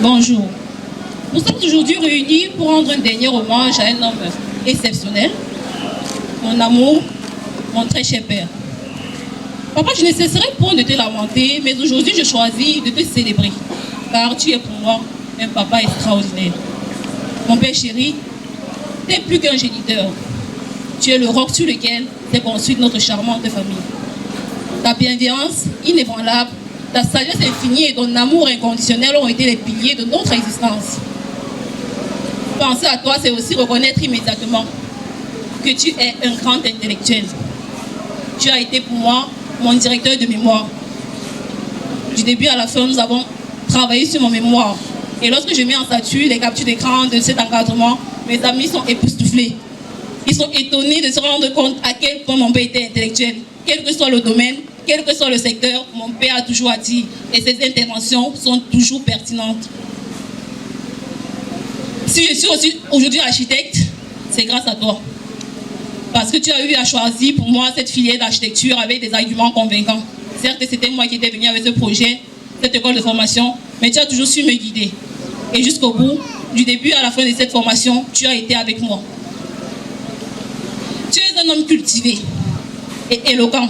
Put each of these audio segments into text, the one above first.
Bonjour. Nous sommes aujourd'hui réunis pour rendre un dernier hommage à un homme exceptionnel, mon amour, mon très cher père. Papa, je ne cesserai point de te lamenter, mais aujourd'hui je choisis de te célébrer, car tu es pour moi un papa extraordinaire. Mon père chéri, tu n'es plus qu'un géniteur. Tu es le roc sur lequel s'est construite notre charmante famille. Ta bienveillance inébranlable, ta sagesse infinie et ton amour inconditionnel ont été les piliers de notre existence. Penser à toi, c'est aussi reconnaître immédiatement que tu es un grand intellectuel. Tu as été pour moi mon directeur de mémoire. Du début à la fin, nous avons travaillé sur mon mémoire. Et lorsque je mets en statut les captures d'écran de cet encadrement, mes amis sont époustouflés. Ils sont étonnés de se rendre compte à quel point mon père était intellectuel. Quel que soit le domaine, quel que soit le secteur, mon père a toujours dit et ses interventions sont toujours pertinentes. Si je suis aussi aujourd'hui architecte, c'est grâce à toi. Parce que tu as eu à choisir pour moi cette filière d'architecture avec des arguments convaincants. Certes, c'était moi qui étais venu avec ce projet, cette école de formation, mais tu as toujours su me guider. Et jusqu'au bout, du début à la fin de cette formation, tu as été avec moi. Tu es un homme cultivé et éloquent.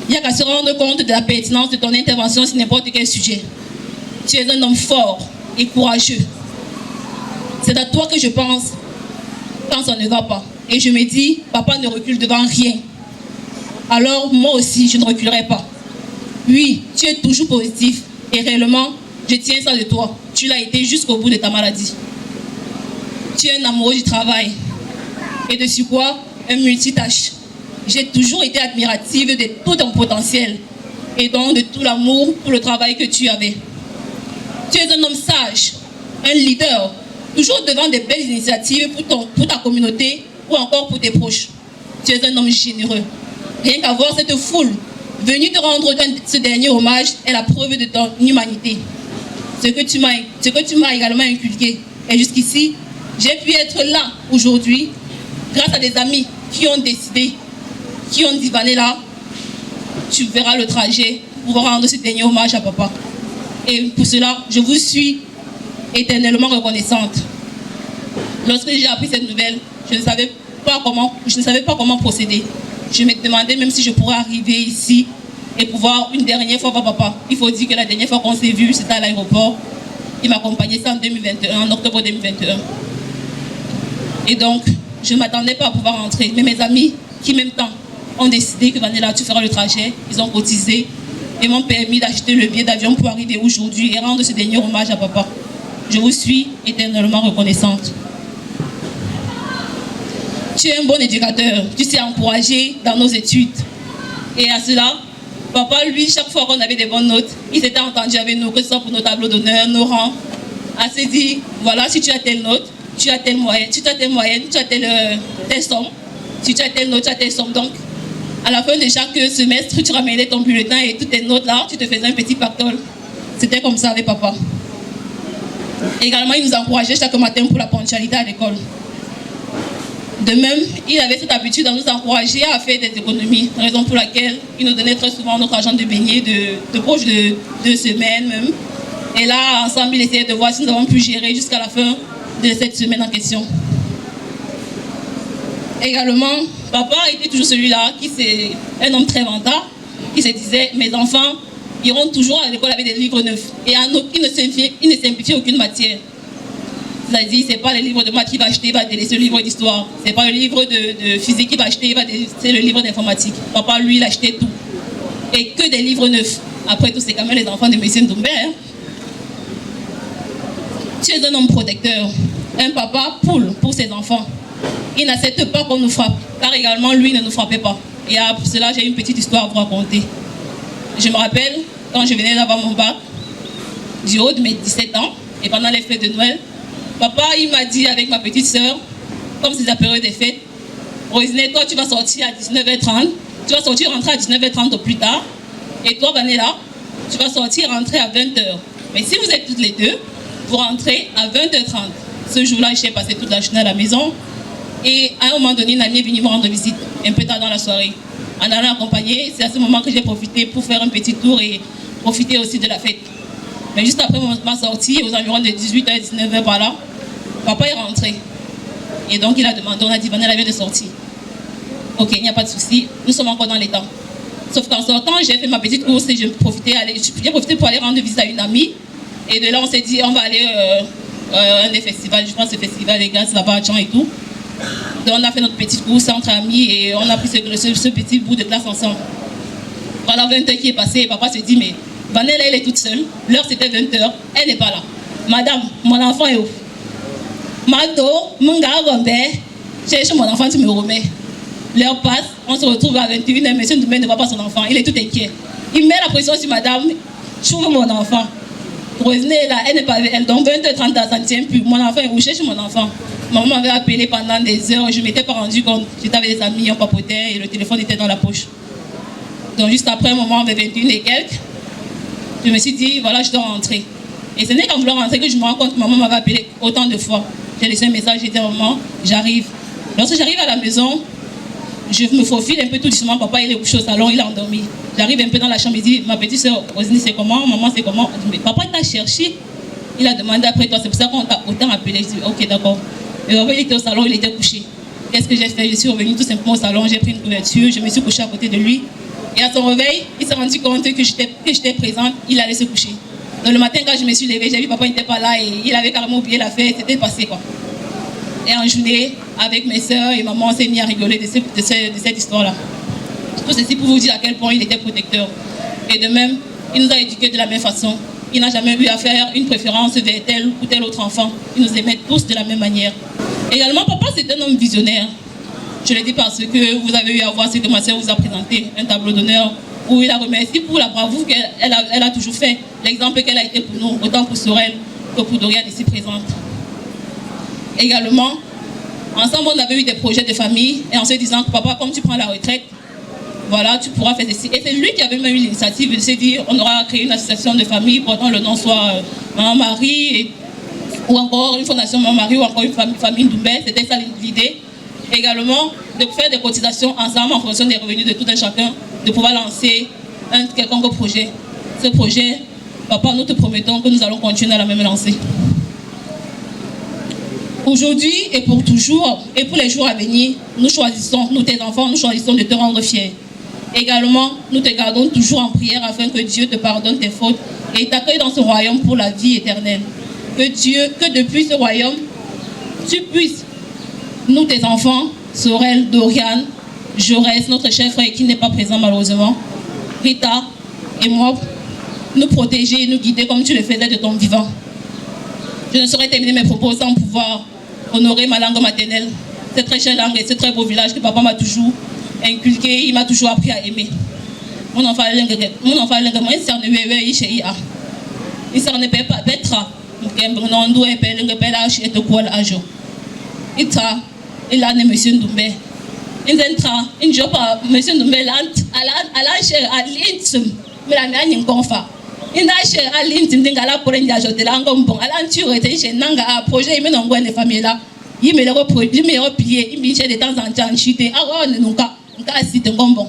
Il n'y a qu'à se rendre compte de la pertinence de ton intervention sur n'importe quel sujet. Tu es un homme fort et courageux. C'est à toi que je pense quand ça ne va pas. Et je me dis, papa ne recule devant rien. Alors moi aussi, je ne reculerai pas. Oui, tu es toujours positif et réellement, je tiens ça de toi. Tu l'as été jusqu'au bout de ta maladie. Tu es un amoureux du travail et de surcroît, un multitâche. J'ai toujours été admirative de tout ton potentiel et donc de tout l'amour pour le travail que tu avais. Tu es un homme sage, un leader, toujours devant des belles initiatives pour ta communauté ou encore pour tes proches. Tu es un homme généreux. Rien qu'à voir cette foule venue te rendre ce dernier hommage est la preuve de ton humanité. Ce que tu m'as également inculqué. Et jusqu'ici, j'ai pu être là aujourd'hui grâce à des amis qui ont décidé, qui ont dit, Vanella, tu verras le trajet pour rendre ce dernier hommage à papa. Et pour cela, je vous suis éternellement reconnaissante. Lorsque j'ai appris cette nouvelle, je ne savais pas comment procéder. Je me demandais même si je pourrais arriver ici et pouvoir une dernière fois voir papa. Il faut dire que la dernière fois qu'on s'est vu, c'était à l'aéroport. Il m'accompagnait ça en 2021, en octobre 2021. Et donc, je ne m'attendais pas à pouvoir rentrer. Mais mes amis, qui en même temps ont décidé que Vanella, tu feras le trajet, ils ont cotisé et m'ont permis d'acheter le billet d'avion pour arriver aujourd'hui et rendre ce dernier hommage à papa. Je vous suis éternellement reconnaissante. Tu es un bon éducateur, tu sais encourager dans nos études. Et à cela, papa, lui, chaque fois qu'on avait des bonnes notes, il s'était entendu avec nous, que ce soit pour nos tableaux d'honneur, nos rangs. Il s'est dit, voilà, si tu as telle note, tu as telle moyenne, tu as telle moyenne, tu as telle somme. Si tu as telle note, tu as telle somme. Donc, à la fin de chaque semestre, tu ramenais ton bulletin et toutes tes notes là, tu te faisais un petit pactole. C'était comme ça avec papa. Également, il nous encourageait chaque matin pour la ponctualité à l'école. De même, il avait cette habitude de nous encourager à faire des économies, raison pour laquelle il nous donnait très souvent notre argent de beignet de proche de 2 semaines même. Et là, ensemble, il essayait de voir si nous avons pu gérer jusqu'à la fin de cette semaine en question. Également, papa était toujours celui-là qui c'est un homme très vantard, qui se disait, mes enfants iront toujours à l'école avec des livres neufs. Et il ne simplifie aucune matière. C'est-à-dire, ce n'est pas le livre de maths qu'il va acheter, il va délaisser le livre d'histoire. Ce n'est pas le livre de physique qu'il va acheter, il va délaisser le livre d'informatique. Papa, lui, il achetait tout. Et que des livres neufs. Après tout, c'est quand même les enfants de M. Ndoumbe. Tu es un homme protecteur, un papa poule pour ses enfants. Il n'accepte pas qu'on nous frappe, car également, lui ne nous frappait pas. Et pour cela, j'ai une petite histoire à vous raconter. Je me rappelle, quand je venais d'avoir mon bac, du haut de mes 17 ans, et pendant les fêtes de Noël, papa, il m'a dit avec ma petite soeur, comme c'est la période des fêtes, Rosinet, toi, tu vas sortir à 19h30, tu vas sortir rentrer à 19h30 au plus tard, et toi, Vanella, tu vas sortir rentrer à 20h. Mais si vous êtes toutes les deux, vous rentrez à 20h30. Ce jour-là, j'ai passé toute la journée à la maison, et à un moment donné, une amie est venue me rendre visite, un peu tard dans la soirée. En allant accompagner, c'est à ce moment que j'ai profité pour faire un petit tour et profiter aussi de la fête. Mais juste après ma sortie, aux environs de 18h, 19h par là, papa est rentré. Et donc il a demandé, on a dit, Vanella vient de sortir. Ok, il n'y a pas de souci, nous sommes encore dans les temps. Sauf qu'en sortant, j'ai fait ma petite course et j'ai profité pour aller rendre visite à une amie. Et de là, on s'est dit, on va aller à un des festivals, je pense que c'est le festival des gaz là-bas à Tchang et tout. Donc on a fait notre petite course entre amis et on a pris ce petit bout de classe ensemble. Voilà 20h qui est passé et papa se dit, mais Vanella, elle est toute seule. L'heure c'était 20h, elle n'est pas là. Madame, mon enfant est où? Mado, mon gars, cherche mon enfant, tu me remets. L'heure passe, on se retrouve à 21h, monsieur Ndoumbe ne voit pas son enfant, il est tout inquiet. Il met la pression sur madame, trouve mon enfant. Revenez là, elle n'est pas avec elle, donc 20h30, ça ne tient plus. Mon enfant est où? Cherche mon enfant. Maman m'avait appelé pendant des heures, je ne m'étais pas rendu compte. J'étais avec des amis, on papotait et le téléphone était dans la poche. Donc juste après un moment, vers 21 et quelques, je me suis dit, voilà, je dois rentrer. Et ce n'est qu'en voulant rentrer que je me rends compte que maman m'avait appelé autant de fois. J'ai laissé un message, j'ai dit, maman, j'arrive. Lorsque j'arrive à la maison, je me faufile un peu tout doucement. Papa, il est couché au salon, il est endormi. J'arrive un peu dans la chambre, il dit, ma petite soeur, Rosny, c'est comment? Maman, c'est comment? Je dis, mais papa, il t'a cherché. Il a demandé après toi, c'est pour ça qu'on t'a autant appelé. Je dis, ok, d'accord. Et il était au salon, il était couché. Qu'est-ce que j'ai fait? Je suis revenue tout simplement au salon, j'ai pris une couverture, je me suis couchée à côté de lui. Et à son réveil, il s'est rendu compte que j'étais présente, il allait se coucher. Donc le matin, quand je me suis levée, j'ai vu papa n'était pas là et il avait carrément oublié la fête, c'était passé quoi. Et en journée, avec mes soeurs et maman, on s'est mis à rigoler de cette histoire-là. Tout ceci pour vous dire à quel point il était protecteur. Et de même, il nous a éduqués de la même façon. Il n'a jamais eu à faire une préférence vers tel ou tel autre enfant. Il nous aimait tous de la même manière. Également, papa, c'est un homme visionnaire. Je le dis parce que vous avez eu à voir ce que ma soeur vous a présenté, un tableau d'honneur où il a remercié pour la bravoure qu'elle a toujours fait, l'exemple qu'elle a été pour nous, autant pour Sorel que pour Dorian ici présente. Également, ensemble, on avait eu des projets de famille et en se disant que papa, comme tu prends la retraite, voilà, tu pourras faire ceci. Et c'est lui qui avait même eu l'initiative de se dire on aura créé une association de famille portant le nom soit Maman Marie ou encore une fondation Maman Marie ou encore une famille Ndoumbe. C'était ça l'idée. Également, de faire des cotisations ensemble en fonction des revenus de tout un chacun, de pouvoir lancer un quelconque projet. Ce projet, papa, nous te promettons que nous allons continuer à la même lancée. Aujourd'hui et pour toujours, et pour les jours à venir, nous choisissons, nous tes enfants, nous choisissons de te rendre fiers. Également, nous te gardons toujours en prière afin que Dieu te pardonne tes fautes et t'accueille dans ce royaume pour la vie éternelle. Que depuis ce royaume, tu puisses, nous tes enfants, Sorel, Dorian, Jaurès, notre cher frère qui n'est pas présent malheureusement, Rita et moi, nous protéger et nous guider comme tu le faisais de ton vivant. Je ne saurais terminer mes propos sans pouvoir honorer ma langue maternelle, cette très chère langue et ce très beau village que papa m'a toujours inculqué, il m'a toujours appris à aimer. Mon enfant, moi, il s'en est il s'en est pas petra, non, d'où est pelle, le pelle et de quoi l'âge. Il a né monsieur Ndoumbe. Il entra, il joue pas monsieur Ndoumbe, à l'intim, mais la n'a pas confa. Il a cher à l'intim, d'ingala pour un diage de l'angombo, à l'anture et chez Nanga à projet, mais non, les familles là. Il me le reproduit, il me replié, il me de temps en temps, chité, ah, on nous cas, un cas si de gombon.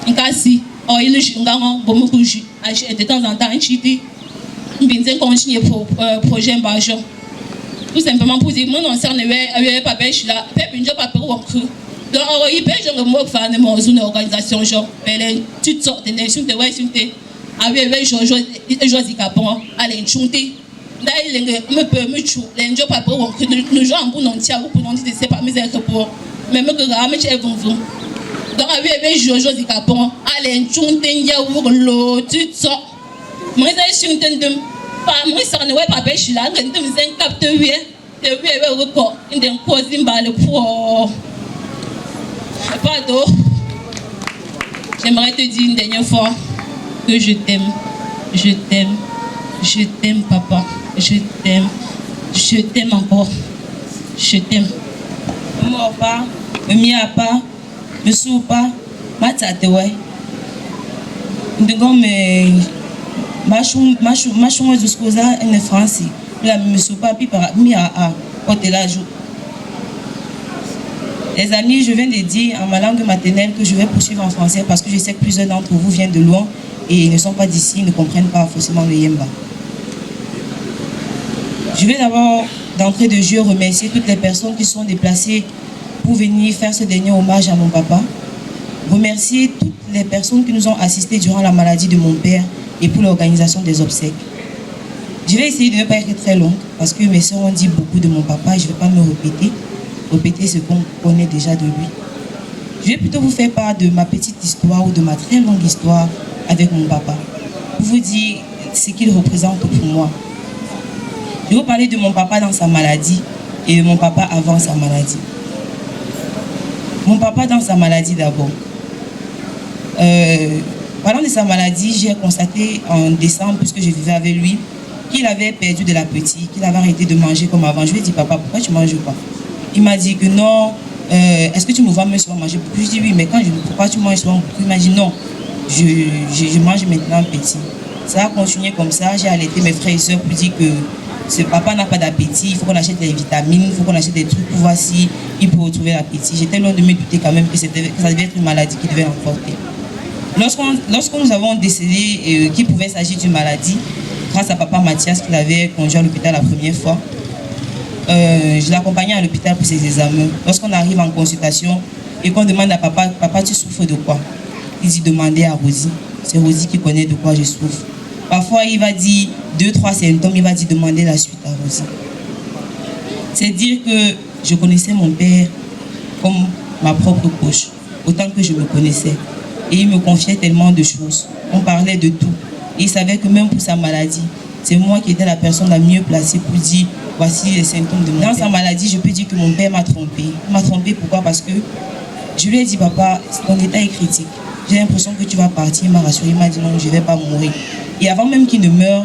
Un cas si, oh, il est un gamin, bon, de temps en temps, chité. Binzen continue pour projet Bajon. Tout simplement pour dire, mon ancien ne pas pêche là, une job à Pérou. Donc, il pêche un mot fan de mon organisation, genre, mais toutes sortes de nations de West, avec Josie Capon, allez, chanter. Là, il me peut me chou, les jobs à Pérou, nous jouons en bon entier, pour nous dire, c'est pas mes pour même que Ramé est bon. Donc, avec Josie Capon, allez, chanter, il y a où toutes sortes. Moi, je suis pas moi, ça ne va pas pêcher là. Je suis un capteur. Je suis un record. Je suis un cause pour. Pardon. J'aimerais te dire une dernière fois que je t'aime. Je t'aime. Je t'aime, papa. Je t'aime. Je t'aime encore. Je t'aime. Moi, pas. Me pas. Me sou pas. Ma tate, ouais. Machon jusqu'aux ans en France. La me sou pas. Puis par mi à côté là. Les amis, je viens de dire en ma langue maternelle que je vais poursuivre en français parce que je sais que plusieurs d'entre vous viennent de loin et ne sont pas d'ici, ne comprennent pas forcément le Yemba. Je vais d'abord, d'entrée de jeu, remercier toutes les personnes qui sont déplacées pour venir faire ce dernier hommage à mon papa. Remercier toutes les personnes qui nous ont assistés durant la maladie de mon père et pour l'organisation des obsèques. Je vais essayer de ne pas être très longue parce que mes soeurs ont dit beaucoup de mon papa et je ne vais pas me répéter ce qu'on connaît déjà de lui. Je vais plutôt vous faire part de ma petite histoire ou de ma très longue histoire avec mon papa pour vous dire ce qu'il représente pour moi. Je vais vous parler de mon papa dans sa maladie et de mon papa avant sa maladie. Mon papa dans sa maladie d'abord. Parlant de sa maladie, j'ai constaté en décembre, puisque je vivais avec lui, qu'il avait perdu de l'appétit, qu'il avait arrêté de manger comme avant. Je lui ai dit, papa, pourquoi tu ne manges pas? Il m'a dit que non, est-ce que tu me vois même souvent manger beaucoup? Je lui ai dit oui, mais pourquoi tu manges souvent beaucoup? Il m'a dit non, je mange maintenant petit. Ça a continué comme ça, j'ai alerté mes frères et soeurs pour dire que ce papa n'a pas d'appétit, il faut qu'on achète des vitamines, il faut qu'on achète des trucs pour voir s'il peut retrouver l'appétit. J'étais loin de me douter quand même que ça devait être une maladie qui devait l'emporter. Lorsque nous avons décelé qu'il pouvait s'agir d'une maladie, grâce à papa Mathias qui l'avait conduit à l'hôpital la première fois, je l'accompagnais à l'hôpital pour ses examens. Lorsqu'on arrive en consultation et qu'on demande à papa, papa, tu souffres de quoi? Il dit, demandez à Rosie. C'est Rosie qui connaît de quoi je souffre. Parfois, il va dire 2-3 symptômes, il va dire demander la suite à Rosie. C'est dire que je connaissais mon père comme ma propre poche, autant que je me connaissais. Et il me confiait tellement de choses. On parlait de tout. Et il savait que même pour sa maladie, c'est moi qui étais la personne la mieux placée pour dire voici les symptômes de mon père. Dans sa maladie, je peux dire que mon père m'a trompé. Il m'a trompé pourquoi? Parce que je lui ai dit, papa, ton état est critique. J'ai l'impression que tu vas partir. Il m'a rassuré, il m'a dit non, je ne vais pas mourir. Et avant même qu'il ne meure,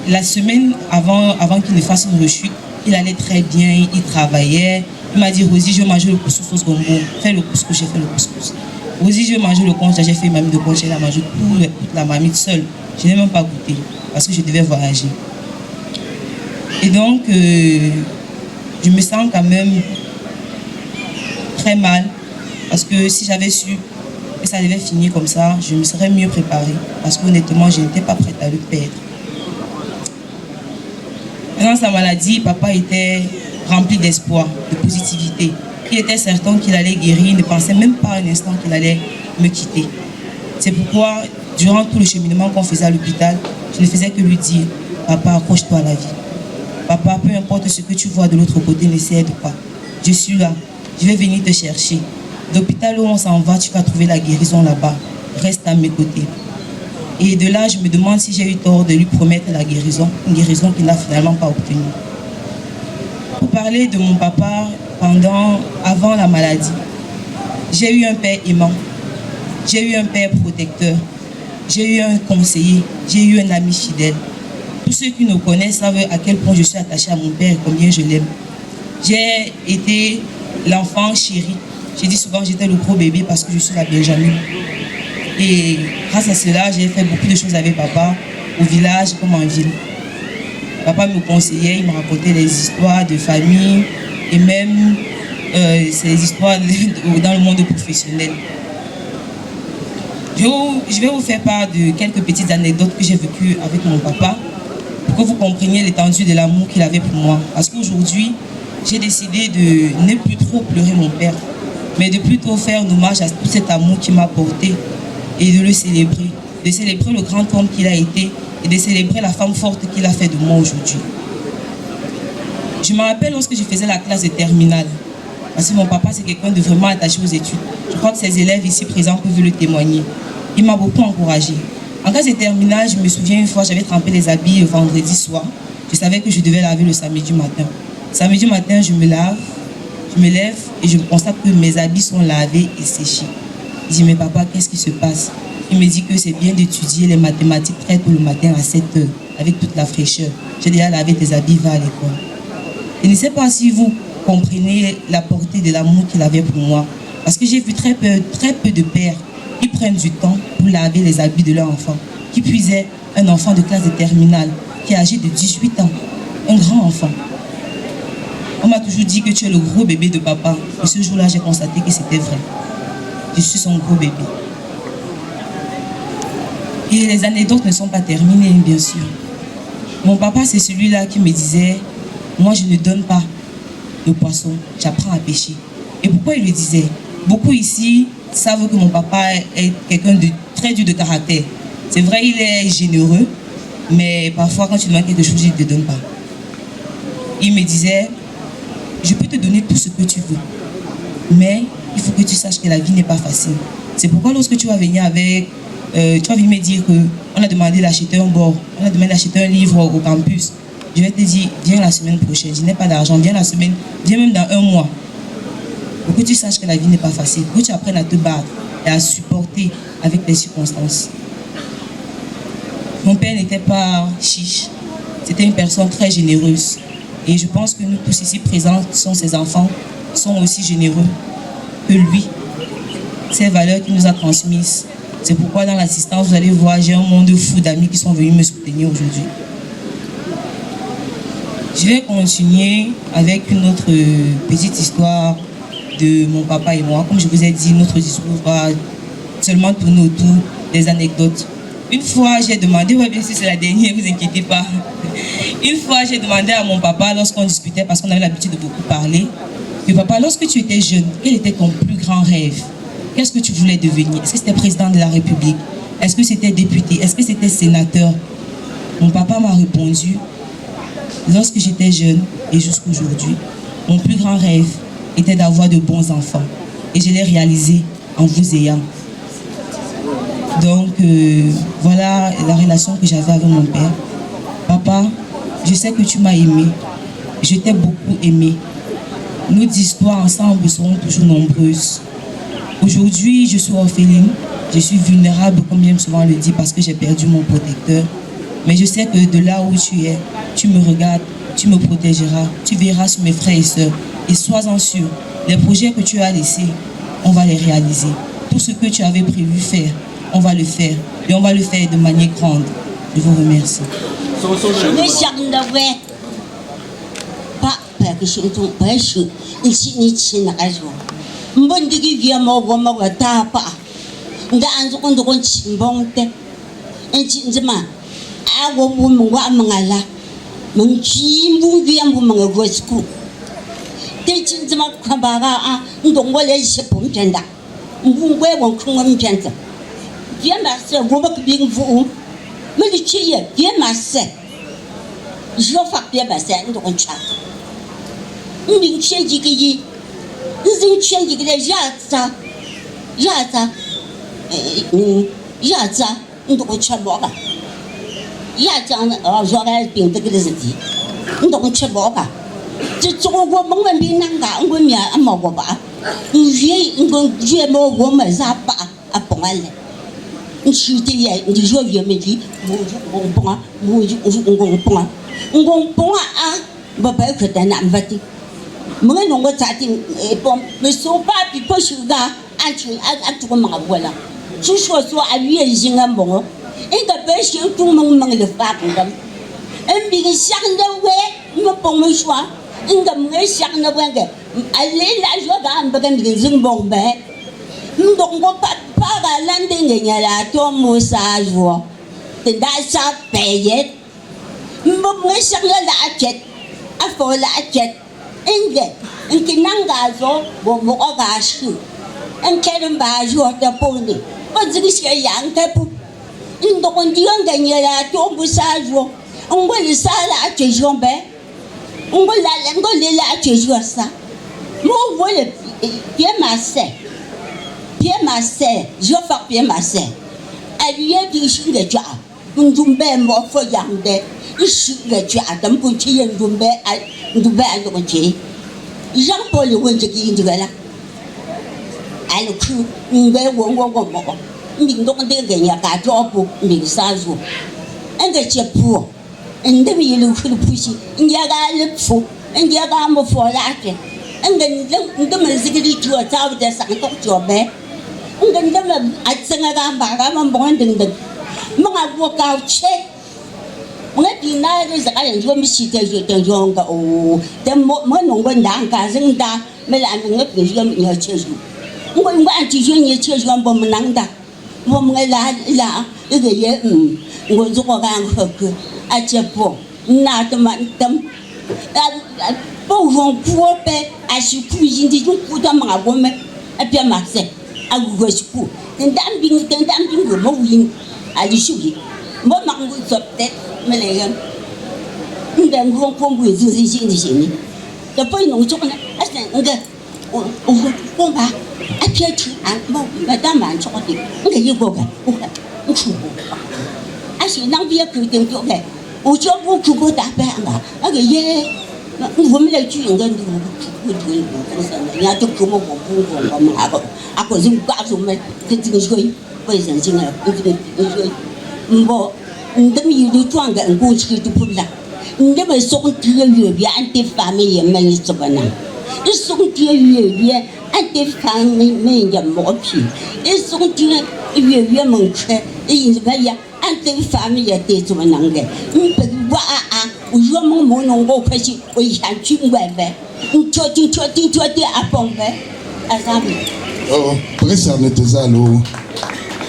la semaine avant qu'il ne fasse une rechute, il allait très bien, il travaillait. Il m'a dit, Rosie, je vais manger le couscous sauce gombo. Fais le couscous, j'ai fait le couscous. Rosie, je vais manger le conche, j'ai fait une mamie de conche, elle a mangé toute la mamie seule. Je n'ai même pas goûté parce que je devais voyager. Et donc, je me sens quand même très mal parce que si j'avais su que ça devait finir comme ça, je me serais mieux préparée parce qu'honnêtement, je n'étais pas prête à le perdre. Dans sa maladie, papa était rempli d'espoir, de positivité. Il était certain qu'il allait guérir, il ne pensait même pas un instant qu'il allait me quitter. C'est pourquoi, durant tout le cheminement qu'on faisait à l'hôpital, je ne faisais que lui dire, papa, accroche-toi à la vie. Papa, peu importe ce que tu vois de l'autre côté, ne cède pas. Je suis là, je vais venir te chercher. L'hôpital où on s'en va, tu vas trouver la guérison là-bas. Reste à mes côtés. Et de là, je me demande si j'ai eu tort de lui promettre la guérison, une guérison qu'il n'a finalement pas obtenue. Pour parler de mon papa, avant la maladie, j'ai eu un père aimant, j'ai eu un père protecteur, j'ai eu un conseiller, j'ai eu un ami fidèle. Tous ceux qui nous connaissent savent à quel point je suis attachée à mon père et combien je l'aime. J'ai été l'enfant chéri. J'ai dit souvent que j'étais le gros bébé parce que je suis la Benjamin. Et grâce à cela, j'ai fait beaucoup de choses avec papa, au village comme en ville. Papa me conseillait, il me racontait des histoires de famille et même ces histoires dans le monde professionnel. Je vais vous faire part de quelques petites anecdotes que j'ai vécues avec mon papa pour que vous compreniez l'étendue de l'amour qu'il avait pour moi. Parce qu'aujourd'hui, j'ai décidé de ne plus trop pleurer mon père, mais de plutôt faire hommage à tout cet amour qu'il m'a porté et de le célébrer. De célébrer le grand homme qu'il a été et de célébrer la femme forte qu'il a fait de moi aujourd'hui. Je me rappelle lorsque je faisais la classe de terminale, parce que mon papa c'est quelqu'un de vraiment attaché aux études. Je crois que ses élèves ici présents peuvent le témoigner. Il m'a beaucoup encouragé. En classe de terminale, je me souviens une fois, j'avais trempé les habits le vendredi soir. Je savais que je devais laver le samedi matin. Samedi matin, je me lève et je constate que mes habits sont lavés et séchés. Je dis, mais papa, qu'est-ce qui se passe? Il me dit que c'est bien d'étudier les mathématiques très tôt le matin à 7 h, avec toute la fraîcheur. J'ai déjà lavé tes habits, va à l'école. Je ne sais pas si vous comprenez la portée de l'amour qu'il avait pour moi. Parce que j'ai vu très peu de pères qui prennent du temps pour laver les habits de leur enfant. Qui puisait un enfant de classe de terminale, qui est âgé de 18 ans, un grand enfant. On m'a toujours dit que tu es le gros bébé de papa. Et ce jour-là, j'ai constaté que c'était vrai. Je suis son gros bébé. Et les anecdotes ne sont pas terminées, bien sûr. Mon papa, c'est celui-là qui me disait, moi, je ne donne pas de poisson, j'apprends à pêcher. Et pourquoi il le disait? Beaucoup ici savent que mon papa est quelqu'un de très dur de caractère. C'est vrai, il est généreux, mais parfois, quand tu demandes quelque chose, il ne te donne pas. Il me disait, je peux te donner tout ce que tu veux, mais il faut que tu saches que la vie n'est pas facile. C'est pourquoi lorsque tu vas venir avec, tu vas venir me dire qu'on a demandé d'acheter un bord, on a demandé d'acheter un livre au campus, je vais te dire, viens la semaine prochaine, je n'ai pas d'argent, viens la semaine, viens même dans un mois. Pour que tu saches que la vie n'est pas facile, pour que tu apprennes à te battre et à supporter avec les circonstances. Mon père n'était pas chiche, c'était une personne très généreuse. Et je pense que nous tous ici présents, sont ses enfants, sont aussi généreux que lui. Ces valeurs qu'il nous a transmises. C'est pourquoi dans l'assistance, vous allez voir, j'ai un monde fou d'amis qui sont venus me soutenir aujourd'hui. Je vais continuer avec une autre petite histoire de mon papa et moi. Comme je vous ai dit, notre discours va seulement tourner autour des anecdotes. Une fois, j'ai demandé, ouais, bien sûr, c'est la dernière, vous inquiétez pas. Une fois, j'ai demandé à mon papa, lorsqu'on discutait, parce qu'on avait l'habitude de beaucoup parler, que papa, lorsque tu étais jeune, quel était ton plus grand rêve? Qu'est-ce que tu voulais devenir? Est-ce que c'était président de la République? Est-ce que c'était député? Est-ce que c'était sénateur? Mon papa m'a répondu, lorsque j'étais jeune et jusqu'aujourd'hui, mon plus grand rêve était d'avoir de bons enfants. Et je l'ai réalisé en vous ayant. Donc, voilà la relation que j'avais avec mon père. Papa, je sais que tu m'as aimé. Je t'ai beaucoup aimé. Nos histoires ensemble seront toujours nombreuses. Aujourd'hui, je suis orpheline. Je suis vulnérable, comme bien souvent le dit, parce que j'ai perdu mon protecteur. Mais je sais que de là où tu es, tu me regardes, tu me protégeras, tu verras sur mes frères et sœurs. Et sois-en sûr, les projets que tu as laissés, on va les réaliser. Tout ce que tu avais prévu faire, on va le faire. Et on va le faire de manière grande. Je vous remercie. Moi, je suis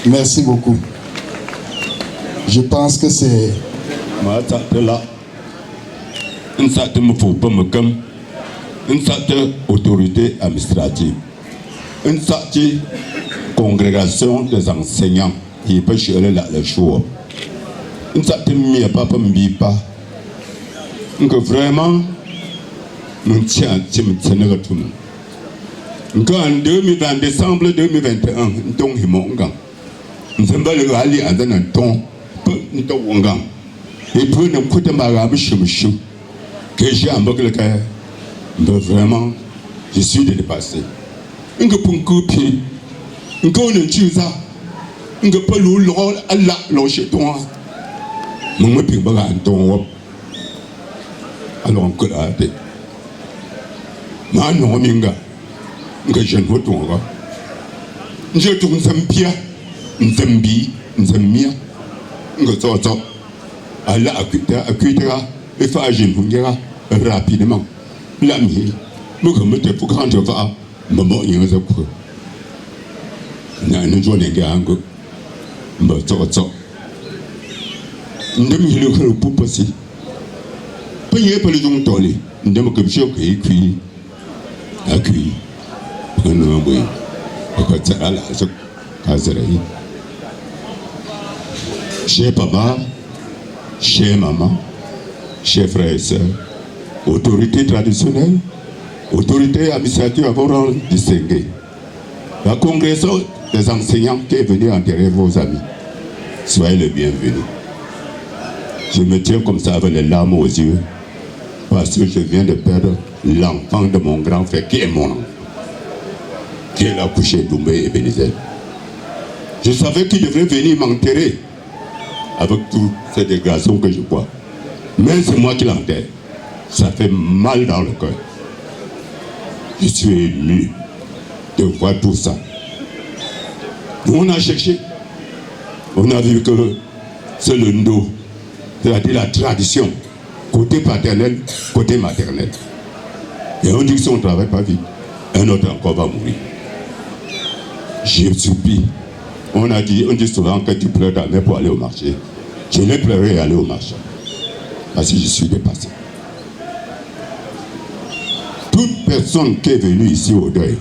Merci beaucoup. Je pense que c'est... Une certaine autorité administrative, une certaine congrégation des enseignants qui peut gérer le choix, une certaine pas que vraiment nous tiens à tout le monde. En 2020, décembre 2021, nous sommes allés à un ton, et puis nous coûtons ma que j'ai un peu mais vraiment, je suis dépassé. Je ne peux pas pied. Je ne peux pas je ne peux pas le chez toi. Je ne peux pas ton alors on peut arrêter. Je ne peux pas je ne peux pas je tourne un pied, je il faut agir rapidement. L'ami, je me dis pour quand je vais maman, il y a un peu. Je joue les gars, je me dis le pour passer. Payez pour les gens tollés. Je me dis que je suis écrit. Accueilli. Je ne sais pas. Chez papa, chez maman, chers frères et sœurs, autorité traditionnelle, autorité administrative avant de distinguer. La congrégation des enseignants qui est venue enterrer vos amis, soyez les bienvenus. Je me tiens comme ça avec les larmes aux yeux, parce que je viens de perdre l'enfant de mon grand frère qui est mon enfant, qui est accouché d'Oumé et Bénizel. Je savais qu'il devait venir m'enterrer avec toutes ces dégradations que je vois. Mais c'est moi qui l'enterre. Ça fait mal dans le cœur. Je suis ému de voir tout ça. Nous, on a cherché. On a vu que c'est le dos, c'est-à-dire la tradition, côté paternel, côté maternel. Et on dit que si on ne travaille pas vite, un autre encore va mourir. J'ai supplie. On dit souvent que tu pleures ta mère pour aller au marché. Je l'ai pleuré et aller au marché. Parce que je suis dépassé. Toute personne qui est venue ici au deuil,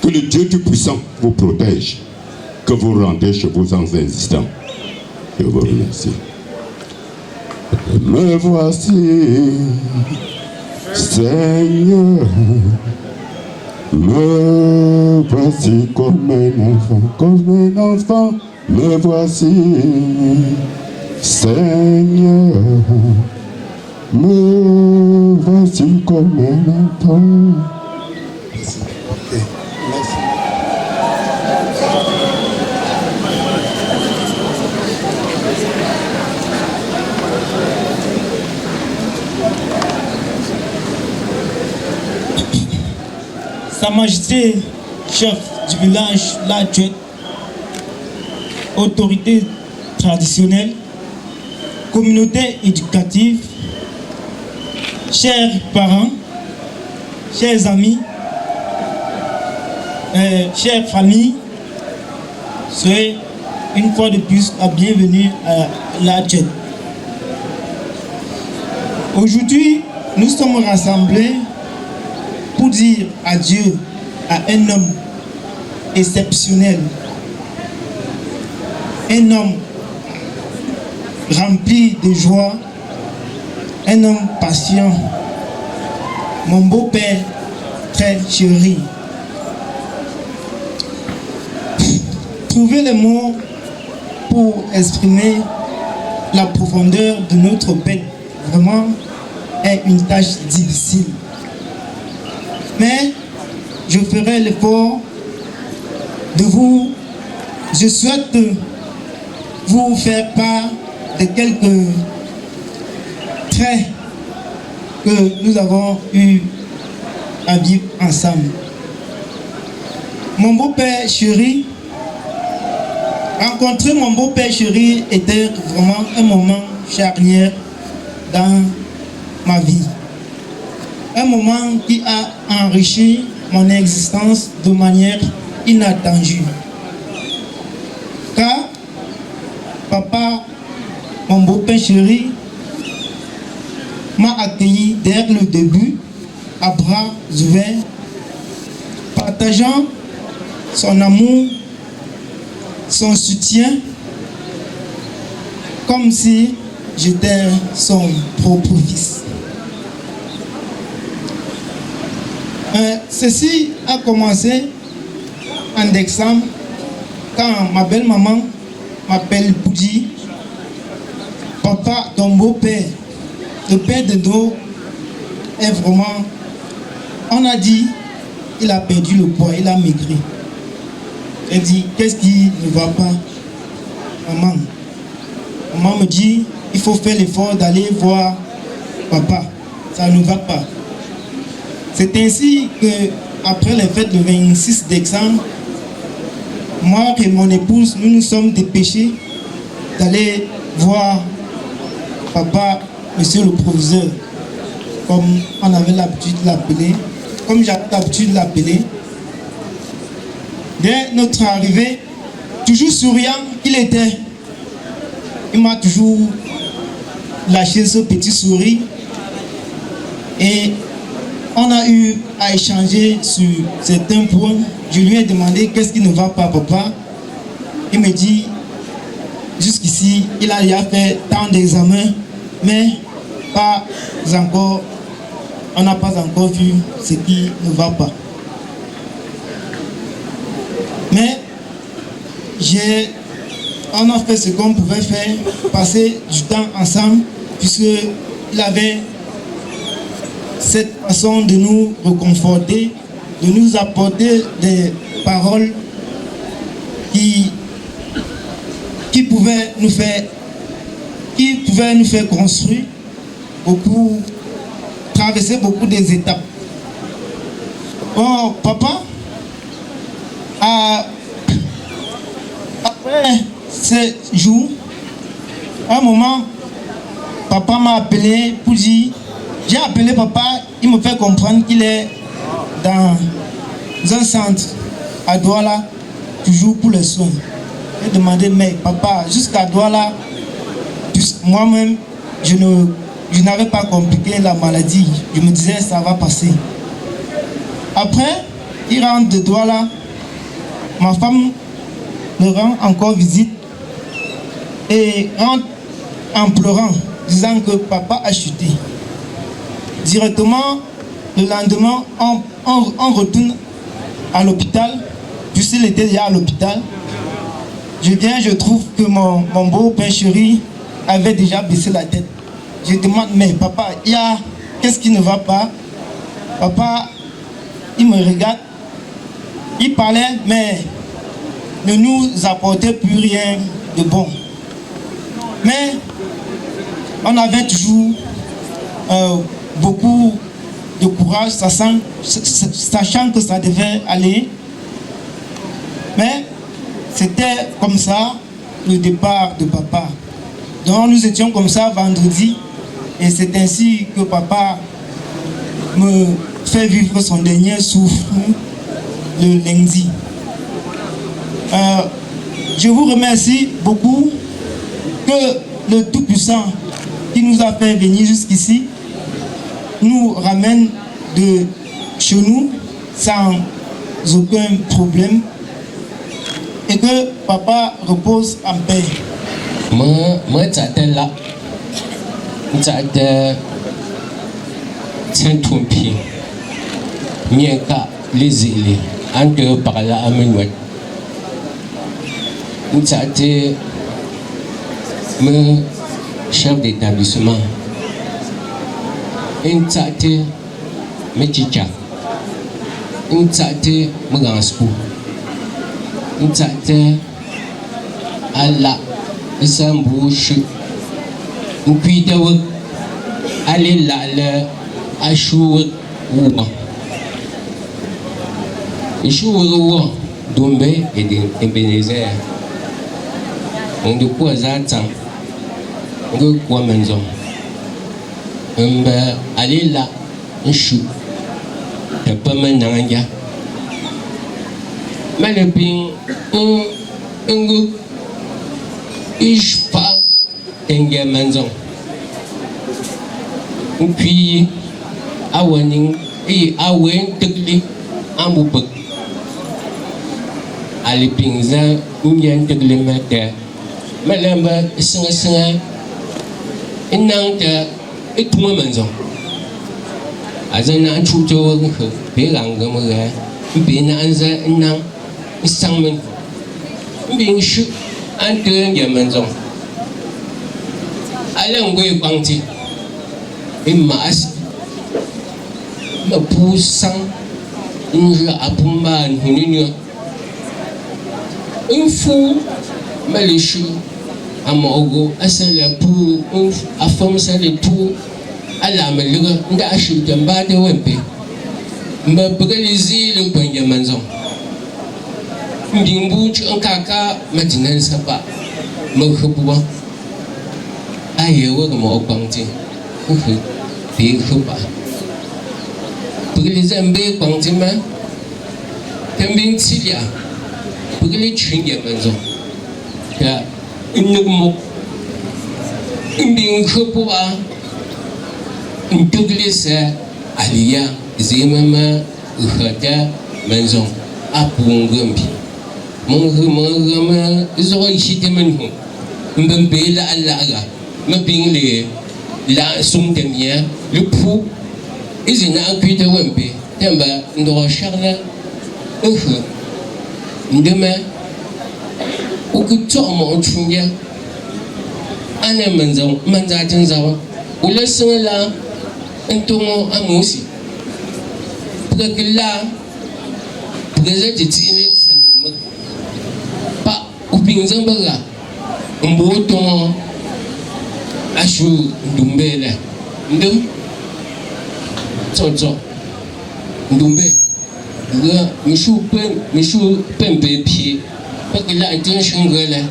que le Dieu Tout-Puissant vous protège, que vous rentrez chez vous sans insistant. Je vous remercie. Me voici, Seigneur. Me voici comme un enfant, me voici, Seigneur. Me voici comme un enfant. Merci. Okay. Merci. Sa Majesté, chef du village, l'adjoint, autorité traditionnelle, communauté éducative, chers parents, chers amis, chères familles, soyez une fois de plus la bienvenue à la Tchèque. Aujourd'hui, nous sommes rassemblés pour dire adieu à un homme exceptionnel, un homme rempli de joie, un homme patient, mon beau-père très chéri. Trouver les mots pour exprimer la profondeur de notre peine, vraiment, est une tâche difficile. Mais je ferai l'effort de vous, je souhaite vous faire part de quelques traits que nous avons eu à vivre ensemble. Mon beau-père chéri, rencontrer mon beau-père chéri était vraiment un moment charnière dans ma vie. Un moment qui a enrichi mon existence de manière inattendue. Car papa, mon beau-père chéri, m'a accueilli dès le début à bras ouverts, partageant son amour, son soutien, comme si j'étais son propre fils. Ceci a commencé en décembre, quand ma belle-maman m'appelle Boudi. Papa, ton beau-père, le père de dos, est vraiment, on a dit, il a perdu le poids, il a maigri. Elle dit, qu'est-ce qui ne va pas, maman? Maman me dit, il faut faire l'effort d'aller voir papa, ça ne va pas. C'est ainsi que, après les fêtes du 26 décembre, moi et mon épouse, nous nous sommes dépêchés d'aller voir papa, monsieur le proviseur, comme on avait l'habitude de l'appeler, comme j'avais l'habitude de l'appeler. Dès notre arrivée, toujours souriant qu'il était, il m'a toujours lâché ce petit sourire et on a eu à échanger sur certains points. Je lui ai demandé qu'est-ce qui ne va pas, papa. Il me dit, jusqu'ici, il a déjà fait tant d'examens, mais pas encore, on n'a pas encore vu ce qui ne va pas. Mais on a fait ce qu'on pouvait faire, passer du temps ensemble, puisqu'il avait cette façon de nous réconforter, de nous apporter des paroles qui pouvaient nous faire construire beaucoup, traverser beaucoup des étapes. Bon, papa, après ce jour, à un moment, papa m'a appelé pour dire, j'ai appelé papa, il me fait comprendre qu'il est dans un centre à Douala, toujours pour les soins. J'ai demandé, mais papa, jusqu'à Douala, moi-même, je n'avais pas compliqué la maladie. Je me disais, ça va passer. Après, il rentre de Douala, ma femme me rend encore visite et rentre en pleurant, disant que papa a chuté. Directement, le lendemain, on retourne à l'hôpital, puisqu'il était déjà à l'hôpital. Je viens, je trouve que mon beau-père chéri avait déjà baissé la tête. Je demande, mais papa, qu'est-ce qui ne va pas? Papa, il me regarde, il parlait, mais ne nous apportait plus rien de bon. Mais on avait toujours beaucoup de courage, sachant que ça devait aller. Mais c'était comme ça le départ de papa. Donc nous étions comme ça vendredi et c'est ainsi que papa me fait vivre son dernier souffle le lundi. Je vous remercie beaucoup que le Tout-Puissant qui nous a fait venir jusqu'ici nous ramène de chez nous sans aucun problème et que papa repose en paix. Moi, t'attends là. T'attends Saint-Ompie. Mienka, les îles. Entre par là à Menouet. T'attends mon chef d'établissement. T'attends mes chichas. T'attends mon grand school. T'attends Allah. Sambouche, puis de aller là, à chou ou chou dombe et d'Ebenezer. On de quoi attend, de quoi maison. Aller là, un chou, de pas maintenant. Mais le pain, un goût. Ich parle en maison. Puis, awaning et awen tegli ambupek. Ali pingza unyan tegli mata. Malamba senga inang ta ituma maison. Azana chujo ke perang gamara. Bina anza inang isangmen. Bing shu Ante Yamazon. Alan Way Bounty in Mass Mapusang in Apumba and Hunino. In full Malishu Amogo, Asala Poo, a form Sally Poo, Alamaliga, and I shoot them by the Wempe. Mabugalizi Lupan Yamazon. Dimbuch en kaka maintenant ça pas me khouba aye wa mo kwangti bi khuba bugli zambe kwangti ma tembing tilia bugli chinge manzo ya innumo imbing khuba indugli sa aliya zimama khata manzo apungambi Mama zoi shite manhu mbembela alaga mabingle la sumtemia le pou izina akuita wempe tamba ndo charla ndema ukuto mo chunya ana manza tanzawa ula sala entomo amusi pugakilla pugazati tsini Upinzang baga, mboto ashu dumbele, ndum tsozo dumbe, ga mishu pen bepi, pakila attention gala,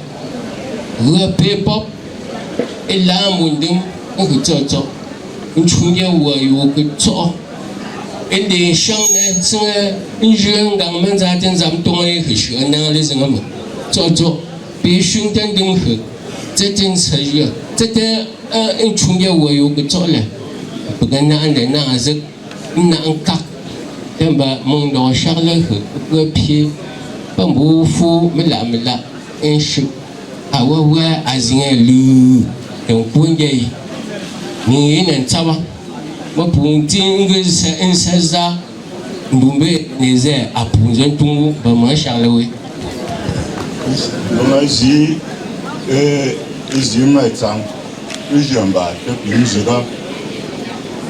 ga pepop, elam wundum, ukutsozo, unchunya wa yukutso, ende shang ne, injuang gang manzaten zamtonga yekishu, analisingam. Zozo,别训练任何，这件事呀，这个从业我有个做了，不跟那人那是那干，对吧？梦到啥了后，个皮，把模糊没啦，是，啊我还是个路，用关键，你也能找吧？我不仅个是啥，东北那些啊，不人东不忙啥了喂。Longazi izima etsang ijamba tepimzika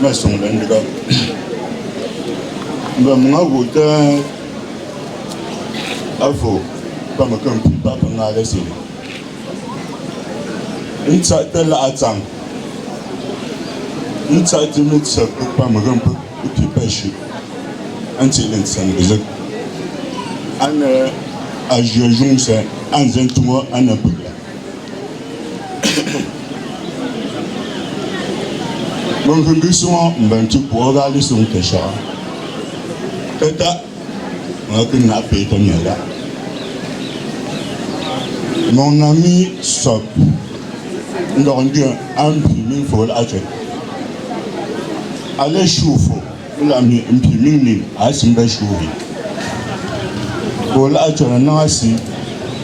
masonglandika mba mngawuta afo pamakampi papangale sini intsa tela atsang intsa timitsa pamakampi ukipashi anti lentsan bizak ana ajejung se anzen tumo anabula souvent, tu peux regarder son péché. Mon ami Sop, nous avons dit un film pour l'acheter. Allez chauffer, il a mis un film à se mettre chauffer. Pour l'acheter, on a assis,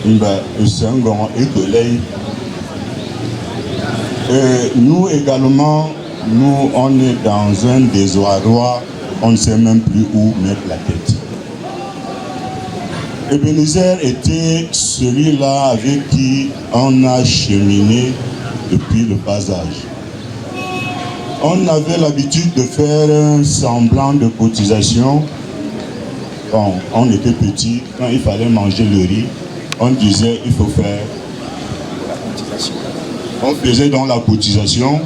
c'est un grand écolé. Nous également, nous on est dans un désarroi, on ne sait même plus où mettre la tête. Ebenezer était celui-là avec qui on a cheminé depuis le bas âge. On avait l'habitude de faire un semblant de cotisation. Quand on était petit, quand il fallait manger le riz, on disait il faut faire la cotisation. On faisait donc la cotisation,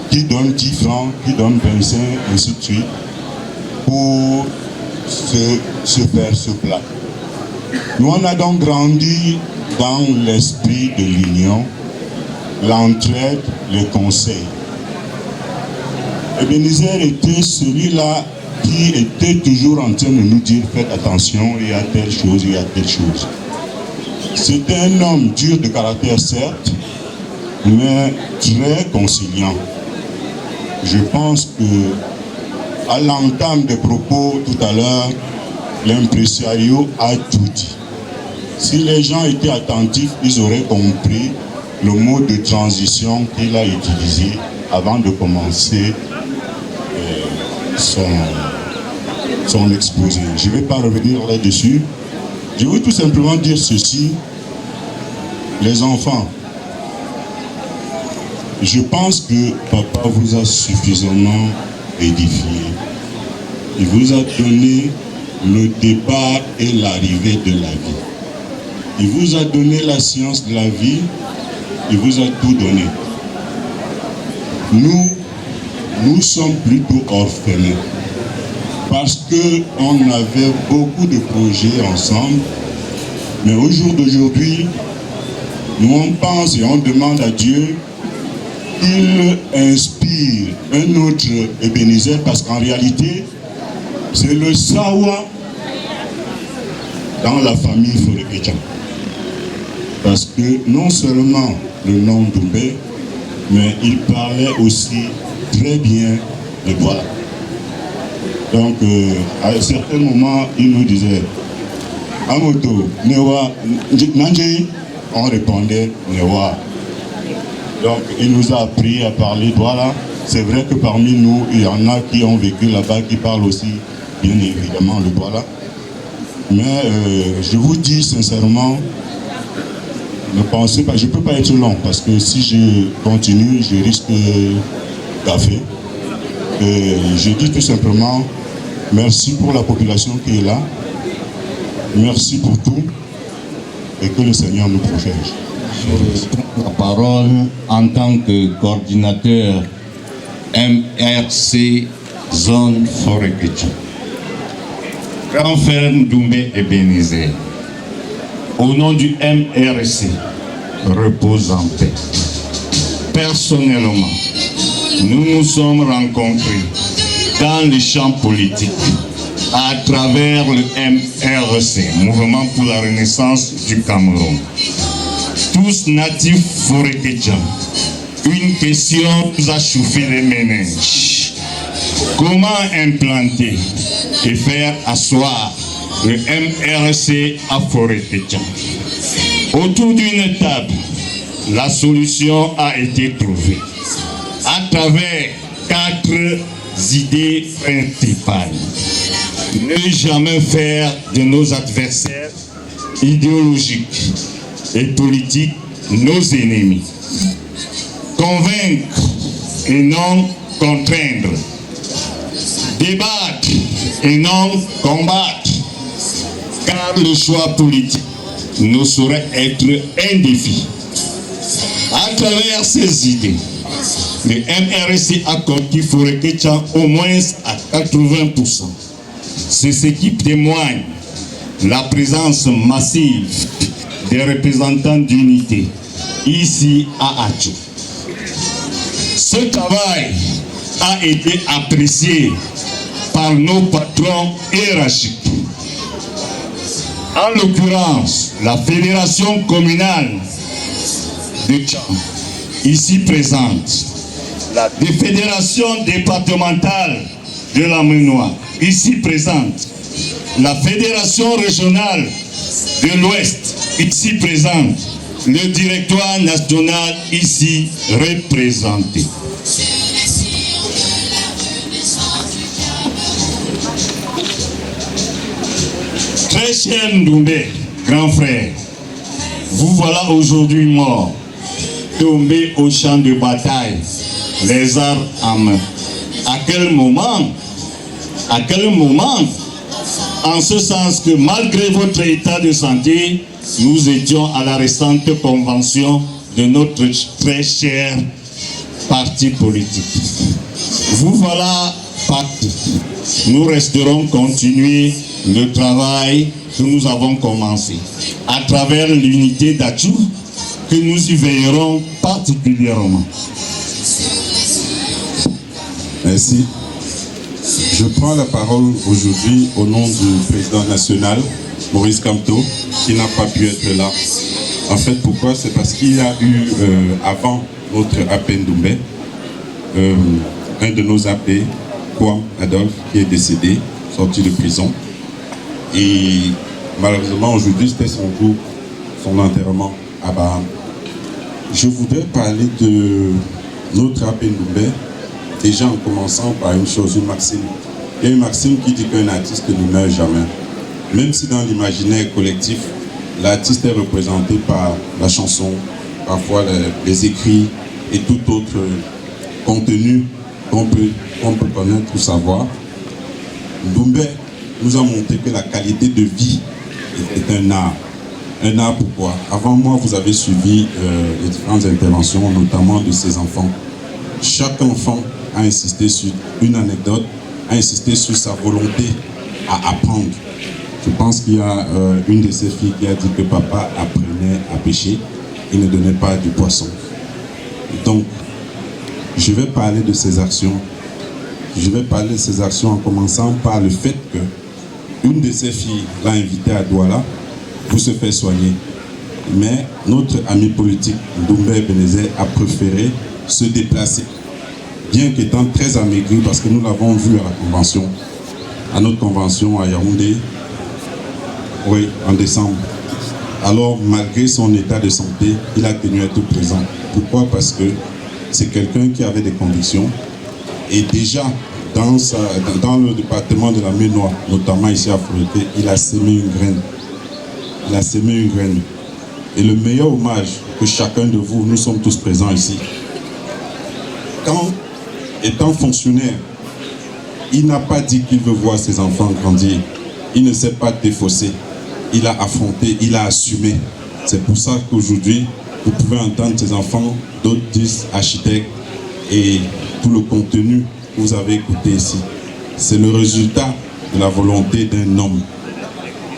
qui donne 10 francs, qui donne 25, ainsi de suite, pour se faire ce plat. Nous, on a donc grandi dans l'esprit de l'union, l'entraide, les conseils. Ebenezer était celui-là qui était toujours en train de nous dire faites attention, il y a telle chose, il y a telle chose. C'était un homme dur de caractère, certes, mais très conciliant. Je pense que à l'entame des propos tout à l'heure, l'impresario a tout dit. Si les gens étaient attentifs, ils auraient compris le mot de transition qu'il a utilisé avant de commencer son exposé. Je ne vais pas revenir là-dessus. Je veux tout simplement dire ceci. Les enfants, je pense que papa vous a suffisamment édifié. Il vous a donné le départ et l'arrivée de la vie. Il vous a donné la science de la vie. Il vous a tout donné. Nous sommes plutôt orphelins. Parce qu'on avait beaucoup de projets ensemble. Mais au jour d'aujourd'hui, nous on pense et on demande à Dieu qu'il inspire un autre Ebenezer, parce qu'en réalité, c'est le Sawa dans la famille Foreketchan. Parce que non seulement le nom Doumbé, mais il parlait aussi très bien de Douala. Donc, à un certain moment, il nous disait Amoto, Newa, Nanje, on répondait Newa. Donc, il nous a appris à parler Douala. C'est vrai que parmi nous, il y en a qui ont vécu là-bas, qui parlent aussi, bien évidemment, le Douala. Mais je vous dis sincèrement, ne pensez pas, je ne peux pas être long, parce que si je continue, je risque d'affaire. Je dis tout simplement, merci pour la population qui est là. Merci pour tout. Et que le Seigneur nous protège. Je prends la parole en tant que coordinateur MRC Zone Foreketchan. Grand frère Doumbé Ebenezer, au nom du MRC, repose en paix. Personnellement, nous nous sommes rencontrés dans le champ politique à travers le MRC, Mouvement pour la Renaissance du Cameroun. Tous natifs Foreketchan. Une question nous a chauffé les méninges. Comment implanter et faire asseoir le MRC à Foreketchan? Autour d'une table, la solution a été trouvée à travers 4 idées principales. Ne jamais faire de nos adversaires idéologiques et politiques nos ennemis. Convaincre et non contraindre. Débattre et non combattre. Car le choix politique ne saurait être un défi. À travers ces idées, le MRC a conquis Foreketchan au moins à 80%. C'est ce qui témoigne la présence massive des représentants d'unité ici à Atcho. Ce travail a été apprécié par nos patrons hiérarchiques. En l'occurrence, la Fédération communale de Tchad, ici présente, la Fédération départementale de la Ménoire, ici présente, la Fédération régionale de l'Ouest, ici présente, le directoire national ici représenté. Très cher Ndoumbe, grand frère, vous voilà aujourd'hui mort, tombé au champ de bataille, les armes en main. À quel moment? En ce sens que malgré votre état de santé, nous étions à la récente convention de notre très cher parti politique. Vous voilà partis. Nous resterons continuer le travail que nous avons commencé à travers l'unité d'Atchou, que nous y veillerons particulièrement. Merci. Je prends la parole aujourd'hui au nom du président national, Maurice Kamto, qui n'a pas pu être là. En fait, pourquoi? C'est parce qu'il y a eu, avant notre AP Ndoumbe, un de nos AP, Kwam Adolphe, qui est décédé, sorti de prison. Et malheureusement, aujourd'hui, c'était son jour, son enterrement à Baham. Je voudrais parler de notre AP Ndoumbe, déjà en commençant par une chose, une maxime. Il y a une maxime qui dit qu'un artiste ne meurt jamais. Même si dans l'imaginaire collectif, l'artiste est représenté par la chanson, parfois les écrits et tout autre contenu qu'on peut connaître ou savoir, Ndoumbe nous a montré que la qualité de vie est un art. Un art pourquoi? Avant moi, vous avez suivi les différentes interventions, notamment de ses enfants. Chaque enfant a insisté sur une anecdote, a insisté sur sa volonté à apprendre. Je pense qu'il y a une de ses filles qui a dit que papa apprenait à pêcher, il ne donnait pas du poisson. Donc, je vais parler de ses actions. Je vais parler de ses actions en commençant par le fait que une de ses filles l'a invité à Douala pour se faire soigner. Mais notre ami politique, Ndoumbe Ebenezer, a préféré se déplacer. Bien qu'étant très amaigri, parce que nous l'avons vu à la convention, à notre convention à Yaoundé, oui, en décembre. Alors, malgré son état de santé, il a tenu à être présent. Pourquoi? Parce que c'est quelqu'un qui avait des convictions. Et déjà, dans le département de la Ménoire, notamment ici à Fouetté, il a sémé une graine. Il a sémé une graine. Et le meilleur hommage que chacun de vous, nous sommes tous présents ici, quand, étant fonctionnaire, il n'a pas dit qu'il veut voir ses enfants grandir. Il ne s'est pas défaussé. Il a affronté, il a assumé. C'est pour ça qu'aujourd'hui, vous pouvez entendre ses enfants, d'autres disent architectes, et tout le contenu que vous avez écouté ici. C'est le résultat de la volonté d'un homme.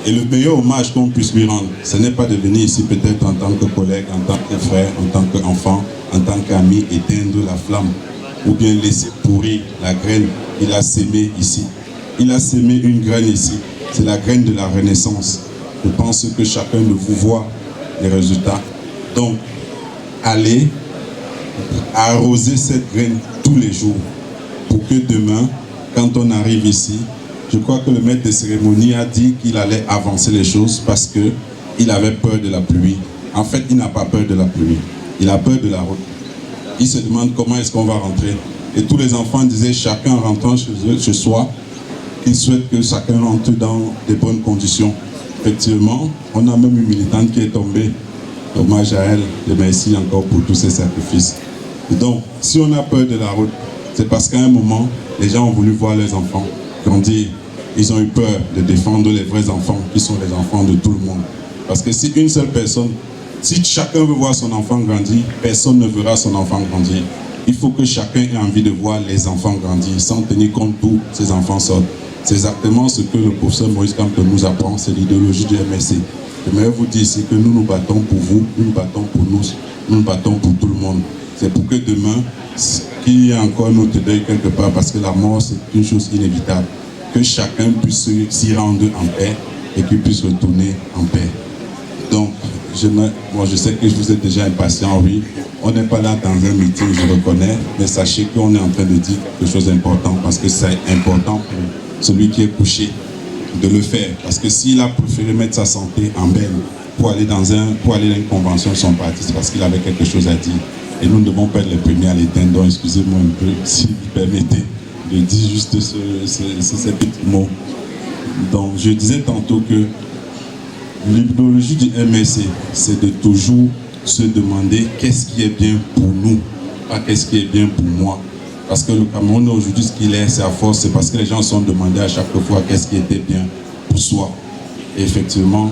Et le meilleur hommage qu'on puisse lui rendre, ce n'est pas de venir ici peut-être en tant que collègue, en tant que frère, en tant qu'enfant, en tant qu'ami, éteindre la flamme, ou bien laisser pourrir la graine qu'il a sémée ici. Il a sémé une graine ici, c'est la graine de la renaissance. Je pense que chacun de vous voit les résultats. Donc, allez arroser cette graine tous les jours pour que demain, quand on arrive ici, je crois que le maître de cérémonie a dit qu'il allait avancer les choses parce qu'il avait peur de la pluie. En fait, il n'a pas peur de la pluie. Il a peur de la route. Il se demande comment est-ce qu'on va rentrer. Et tous les enfants disaient, chacun en rentrant chez soi, qu'il souhaite que chacun rentre dans de bonnes conditions. Effectivement, on a même une militante qui est tombée. Hommage à elle. Et merci encore pour tous ces sacrifices. Et donc, si on a peur de la route, c'est parce qu'à un moment, les gens ont voulu voir leurs enfants grandir. Ils ont eu peur de défendre les vrais enfants, qui sont les enfants de tout le monde. Parce que si une seule personne, si chacun veut voir son enfant grandir, personne ne verra son enfant grandir. Il faut que chacun ait envie de voir les enfants grandir, sans tenir compte d'où ces enfants sortent. C'est exactement ce que le professeur Maurice Kamto nous apprend, c'est l'idéologie du MSC. J'aimerais vous dire ici que nous nous battons pour vous, nous nous battons pour nous battons pour tout le monde. C'est pour que demain, qu'il y ait encore un autre deuil quelque part, parce que la mort, c'est une chose inévitable. Que chacun puisse s'y rendre en paix et qu'il puisse retourner en paix. Donc, je sais que je vous êtes déjà impatient, oui. On n'est pas là dans un meeting, je reconnais, mais sachez qu'on est en train de dire quelque chose d'important, parce que c'est important pour celui qui est couché de le faire. Parce que s'il a préféré mettre sa santé en berne pour aller à une convention de son parti, c'est parce qu'il avait quelque chose à dire. Et nous ne devons pas être les premiers à l'éteindre. Donc, excusez-moi un peu, si vous permettez de dire juste ces petits mots. Donc, je disais tantôt que l'idéologie du MSC, c'est de toujours se demander qu'est-ce qui est bien pour nous, pas qu'est-ce qui est bien pour moi. Parce que le Cameroun aujourd'hui, ce qu'il est, c'est à force, c'est parce que les gens se sont demandés à chaque fois qu'est-ce qui était bien pour soi. Et effectivement,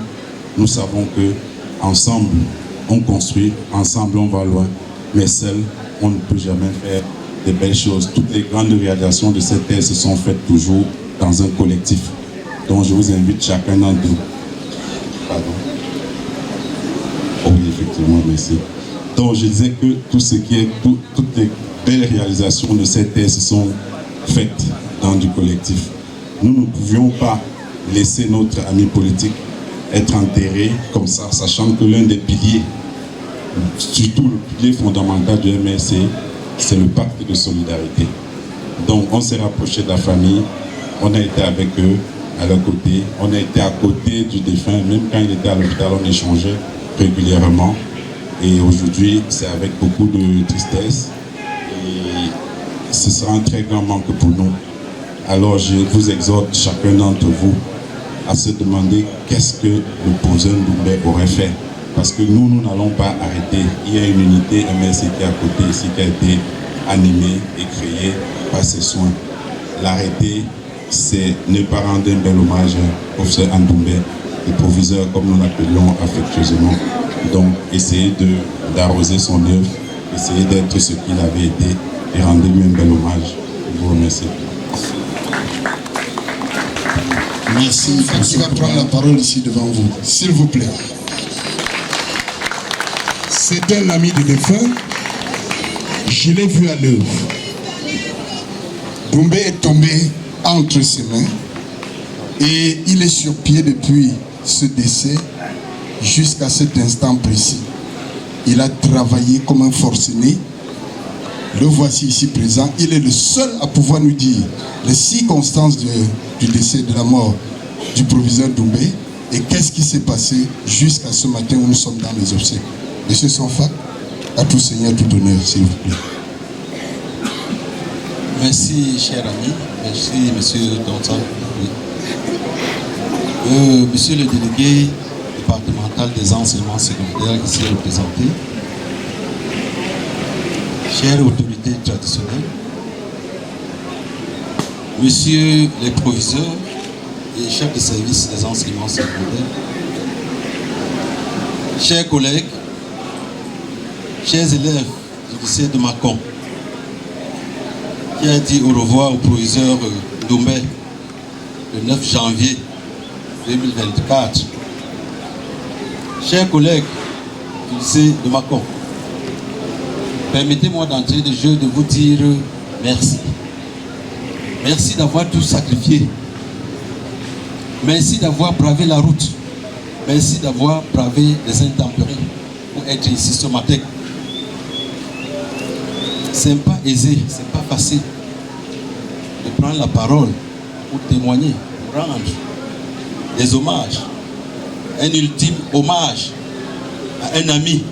nous savons que ensemble, on construit, ensemble, on va loin, mais seul, on ne peut jamais faire de belles choses. Toutes les grandes réalisations de cette terre se sont faites toujours dans un collectif. Donc, je vous invite chacun d'entre vous. Pardon. Oh oui, effectivement, merci. Donc, je disais que toutes les belles réalisations de cette terre se sont faites dans du collectif. Nous ne pouvions pas laisser notre ami politique être enterré comme ça, sachant que l'un des piliers, surtout le pilier fondamental du MSC, c'est le pacte de solidarité. Donc, on s'est rapproché de la famille, on a été avec eux, à leur côté, on a été à côté du défunt, même quand il était à l'hôpital, on échangeait régulièrement. Et aujourd'hui, c'est avec beaucoup de tristesse. Et ce sera un très grand manque pour nous. Alors, je vous exhorte, chacun d'entre vous, à se demander qu'est-ce que le poseur Doumbé aurait fait. Parce que nous n'allons pas arrêter. Il y a une unité MSC qui est à côté ici, qui a été animée et créée par ses soins. L'arrêter, c'est ne pas rendre un bel hommage au professeur Ndoumbe, le proviseur comme nous l'appelions affectueusement. Donc, essayez d'arroser son œuvre, essayez d'être ce qu'il avait été et rendez-lui un bel hommage. Je vous remercie. Merci. Qui va prendre la parole ici devant vous, s'il vous plaît. C'est un ami de défunt. Je l'ai vu à l'œuvre. Doumbé est tombé entre ses mains et il est sur pied depuis ce décès jusqu'à cet instant précis. Il a travaillé comme un forcené. Le voici ici présent. Il est le seul à pouvoir nous dire les circonstances du décès, de la mort du proviseur Doumbé et qu'est-ce qui s'est passé jusqu'à ce matin où nous sommes dans les obsèques. Monsieur Sonfa, à tout Seigneur, tout honneur, s'il vous plaît. Merci, cher ami. Merci, monsieur Dantan. Monsieur le délégué départemental des enseignements secondaires ici représenté, chères autorités traditionnelles, monsieur les proviseurs et chefs de service des enseignements secondaires, chers collègues, chers élèves du lycée de Mâcon, qui a dit au revoir au proviseur Doumbé le 9 janvier 2024. Chers collègues du lycée de Mâcon, permettez-moi d'entrer de jeu de vous dire merci. Merci d'avoir tout sacrifié. Merci d'avoir bravé la route. Merci d'avoir bravé les intempéries pour être ici ce matin. C'est pas aisé, c'est pas facile de prendre la parole pour témoigner, pour rendre des hommages, un ultime hommage à un ami,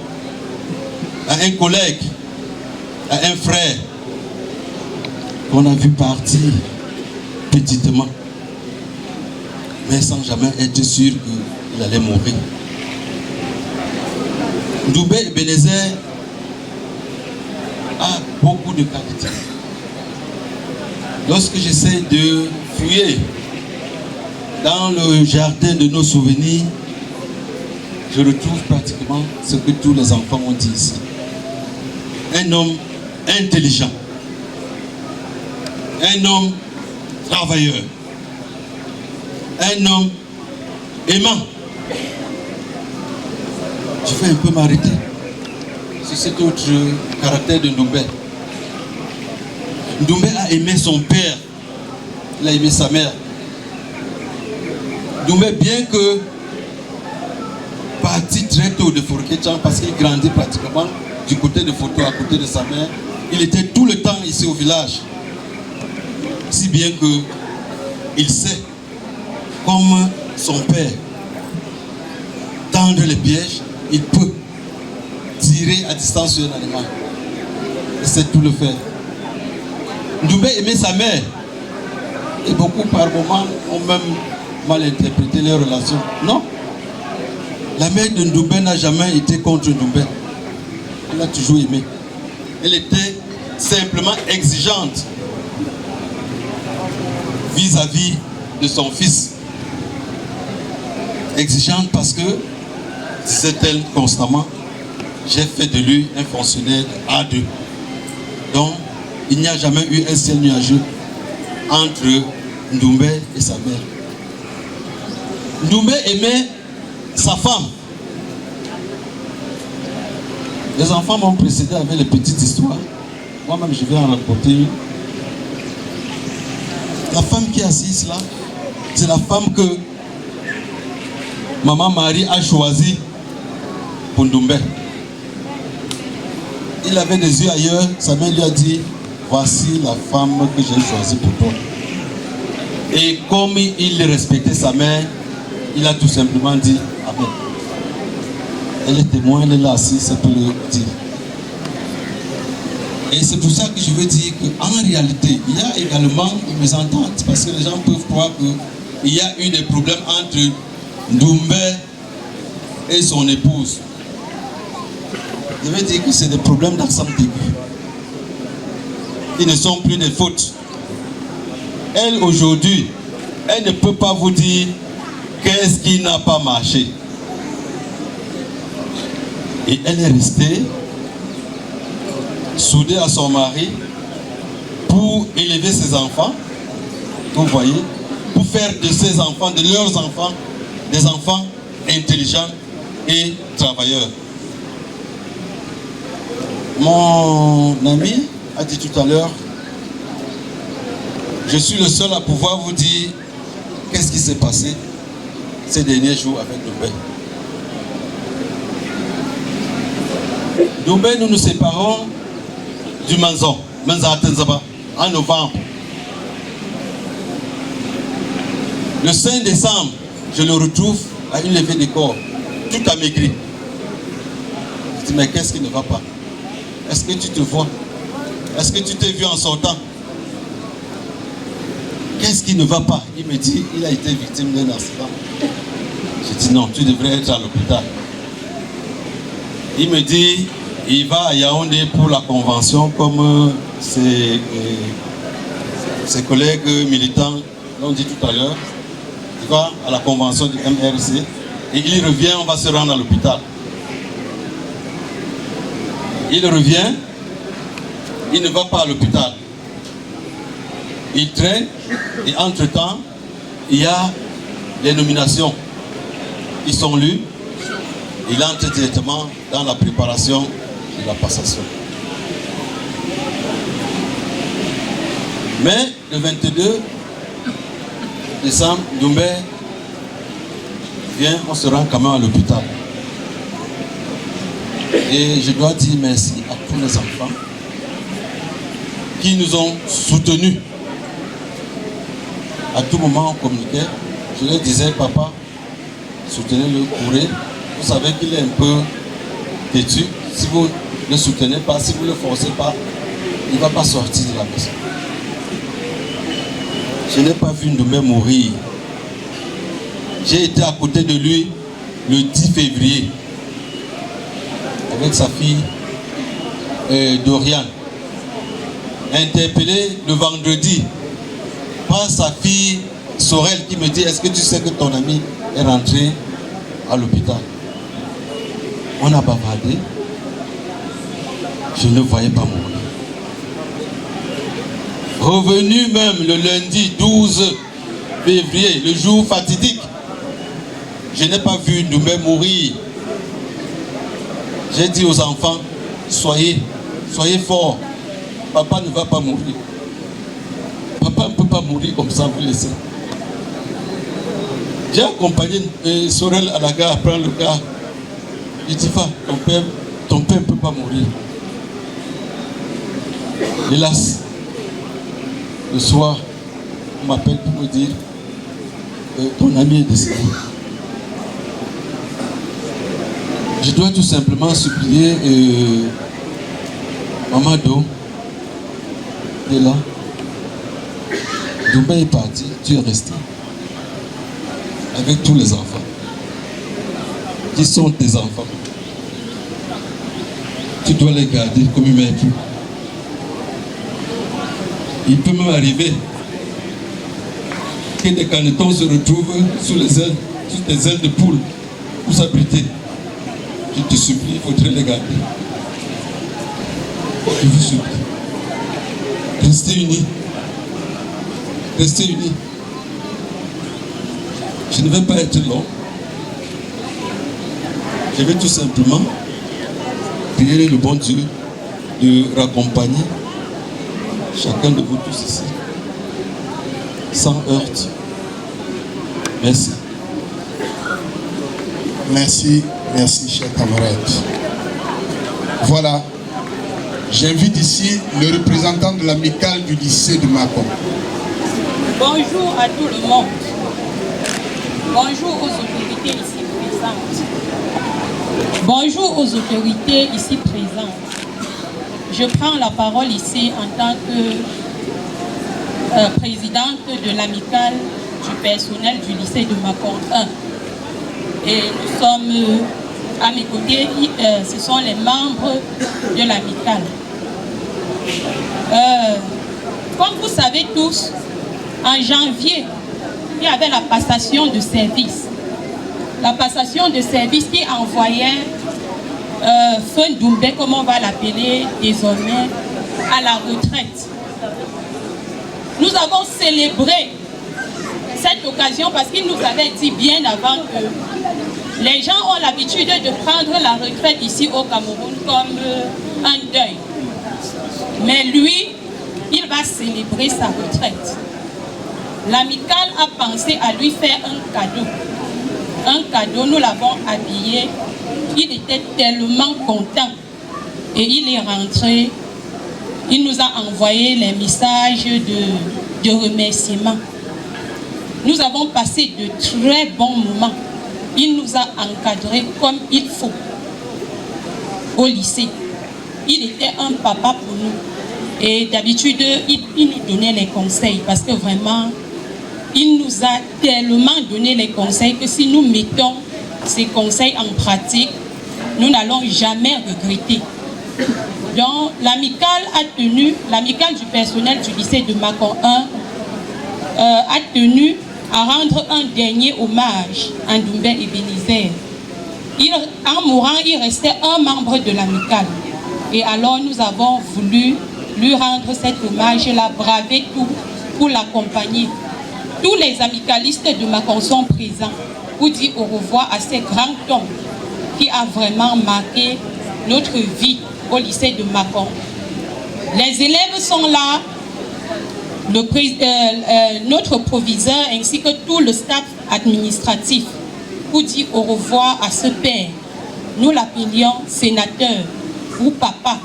à un collègue, à un frère qu'on a vu partir petitement, mais sans jamais être sûr qu'il allait mourir. Doumbé Ebenezer a beaucoup de qualités. Lorsque j'essaie de fouiller dans le jardin de nos souvenirs, je retrouve pratiquement ce que tous les enfants ont dit ici. Un homme intelligent, un homme travailleur, un homme aimant. Je vais un peu m'arrêter sur cet autre caractère de Doumbé. Ndoumbe a aimé son père, il a aimé sa mère. Ndoumbe, bien que parti très tôt de Fourké-Tchang, parce qu'il grandit pratiquement du côté de Foto, à côté de sa mère, il était tout le temps ici au village. Si bien que il sait, comme son père, tendre les pièges, il peut tirer à distance sur un animal. Il sait tout le faire. Ndoumbe aimait sa mère. Et beaucoup par moments ont même mal interprété leur relation. Non. La mère de Ndoumbe n'a jamais été contre Ndoumbe. Elle a toujours aimé. Elle était simplement exigeante vis-à-vis de son fils. Exigeante parce que, disait-elle constamment, j'ai fait de lui un fonctionnaire A2. Donc, il n'y a jamais eu un ciel nuageux entre Ndoumbe et sa mère. Ndoumbe aimait sa femme. Les enfants m'ont précédé avec les petites histoires. Moi-même, je vais en raconter une. La femme qui est assise là, c'est la femme que Maman Marie a choisie pour Ndoumbe. Il avait des yeux ailleurs, sa mère lui a dit, voici la femme que j'ai choisie pour toi. Et comme il respectait sa mère, il a tout simplement dit amen. Elle est témoin, elle est là assise, ça peut le dire. Et c'est pour ça que je veux dire qu'en réalité, il y a également une mésentente, parce que les gens peuvent croire qu'il y a eu des problèmes entre Ndoumbe et son épouse. Je veux dire que c'est des problèmes d'accent aigu. Ils ne sont plus des fautes. Elle, aujourd'hui, elle ne peut pas vous dire qu'est-ce qui n'a pas marché. Et elle est restée soudée à son mari pour élever ses enfants, vous voyez, pour faire de ses enfants, de leurs enfants, des enfants intelligents et travailleurs. Mon ami a dit tout à l'heure, je suis le seul à pouvoir vous dire qu'est-ce qui s'est passé ces derniers jours avec Ndoumbe. Ndoumbe, nous nous séparons du Manzon, en novembre. Le 5 décembre, je le retrouve à une levée de corps, tout amaigri. Je dis, mais qu'est-ce qui ne va pas? Est-ce que tu te vois? Est-ce que tu t'es vu en sortant? Qu'est-ce qui ne va pas? Il me dit, il a été victime d'un accident. Je dis, non, tu devrais être à l'hôpital. Il me dit, il va à Yaoundé pour la convention comme ses collègues militants l'ont dit tout à l'heure. Il va à la convention du MRC et il revient, on va se rendre à l'hôpital. Il revient, il ne va pas à l'hôpital. Il traîne et entre-temps, il y a les nominations qui sont lues. Il entre directement dans la préparation de la passation. Mais le 22 décembre, Ndoumbe vient, on se rend quand même à l'hôpital. Et je dois dire merci à tous les enfants qui nous ont soutenus. À tout moment, on communiquait. Je leur disais, papa, soutenez-le, courez. Vous savez qu'il est un peu têtu. Si vous ne le soutenez pas, si vous ne le forcez pas, il ne va pas sortir de la maison. Je n'ai pas vu Ndoumbe mourir. J'ai été à côté de lui le 10 février avec sa fille Doriane. Interpellé le vendredi par sa fille Sorel qui me dit, est-ce que tu sais que ton ami est rentré à l'hôpital? On a bavardé. Je ne le voyais pas mourir. Revenu même le lundi 12 février, le jour fatidique, je n'ai pas vu Ndoumbe mourir. J'ai dit aux enfants, soyez forts. Papa ne va pas mourir. papa ne peut pas mourir comme ça, vous laissez. J'ai accompagné Sorel à la gare, prendre le gars. Il dit, va, ton père ne peut pas mourir. Hélas, le soir, on m'appelle pour me dire, ton ami est décédé. Je dois tout simplement supplier Maman Do, tu es là. Doumbé est parti, tu es resté. Avec tous les enfants. Qui sont tes enfants. Tu dois les garder comme il m'a pu. Il peut même arriver que des canetons se retrouvent sous les ailes, sous tes ailes de poule, pour s'abriter. Je te supplie, il faudrait les garder. Je vous supplie. Restez unis. Restez unis. Je ne vais pas être long. Je vais tout simplement prier le bon Dieu de raccompagner chacun de vous tous ici. Sans heurte. Merci. Merci, merci, chers camarades. Voilà, j'invite ici le représentant de l'amicale du lycée de Mâcon. Bonjour à tout le monde. Bonjour aux autorités ici présentes. Bonjour aux autorités ici présentes. Je prends la parole ici en tant que présidente de l'amicale du personnel du lycée de Mâcon 1. Et nous sommes à mes côtés, ce sont les membres de l'amicale. Comme vous savez tous, en janvier, il y avait la passation de service. La passation de service qui envoyait Feu Doumbé, comme on va l'appeler désormais, à la retraite. Nous avons célébré cette occasion parce qu'il nous avait dit bien avant que les gens ont l'habitude de prendre la retraite ici au Cameroun comme un deuil. Mais lui, il va célébrer sa retraite. L'amicale a pensé à lui faire un cadeau. Un cadeau, nous l'avons habillé. Il était tellement content. Et il est rentré. Il nous a envoyé les messages de remerciement. Nous avons passé de très bons moments. Il nous a encadrés comme il faut au lycée. Il était un papa pour nous. Et d'habitude, il nous donnait les conseils parce que vraiment, il nous a tellement donné les conseils que si nous mettons ces conseils en pratique, nous n'allons jamais regretter. Donc, l'amicale du personnel du lycée de Mâcon 1 a tenu à rendre un dernier hommage à Doumbé Ebenezer. En mourant, il restait un membre de l'amicale. Et alors, nous avons voulu lui rendre cet hommage-là, braver tout pour l'accompagner. Tous les amicalistes de Mâcon sont présents pour dire au revoir à ces grands hommes qui a vraiment marqué notre vie au lycée de Mâcon. Les élèves sont là, notre proviseur ainsi que tout le staff administratif pour dire au revoir à ce père. Nous l'appelions sénateur ou papa.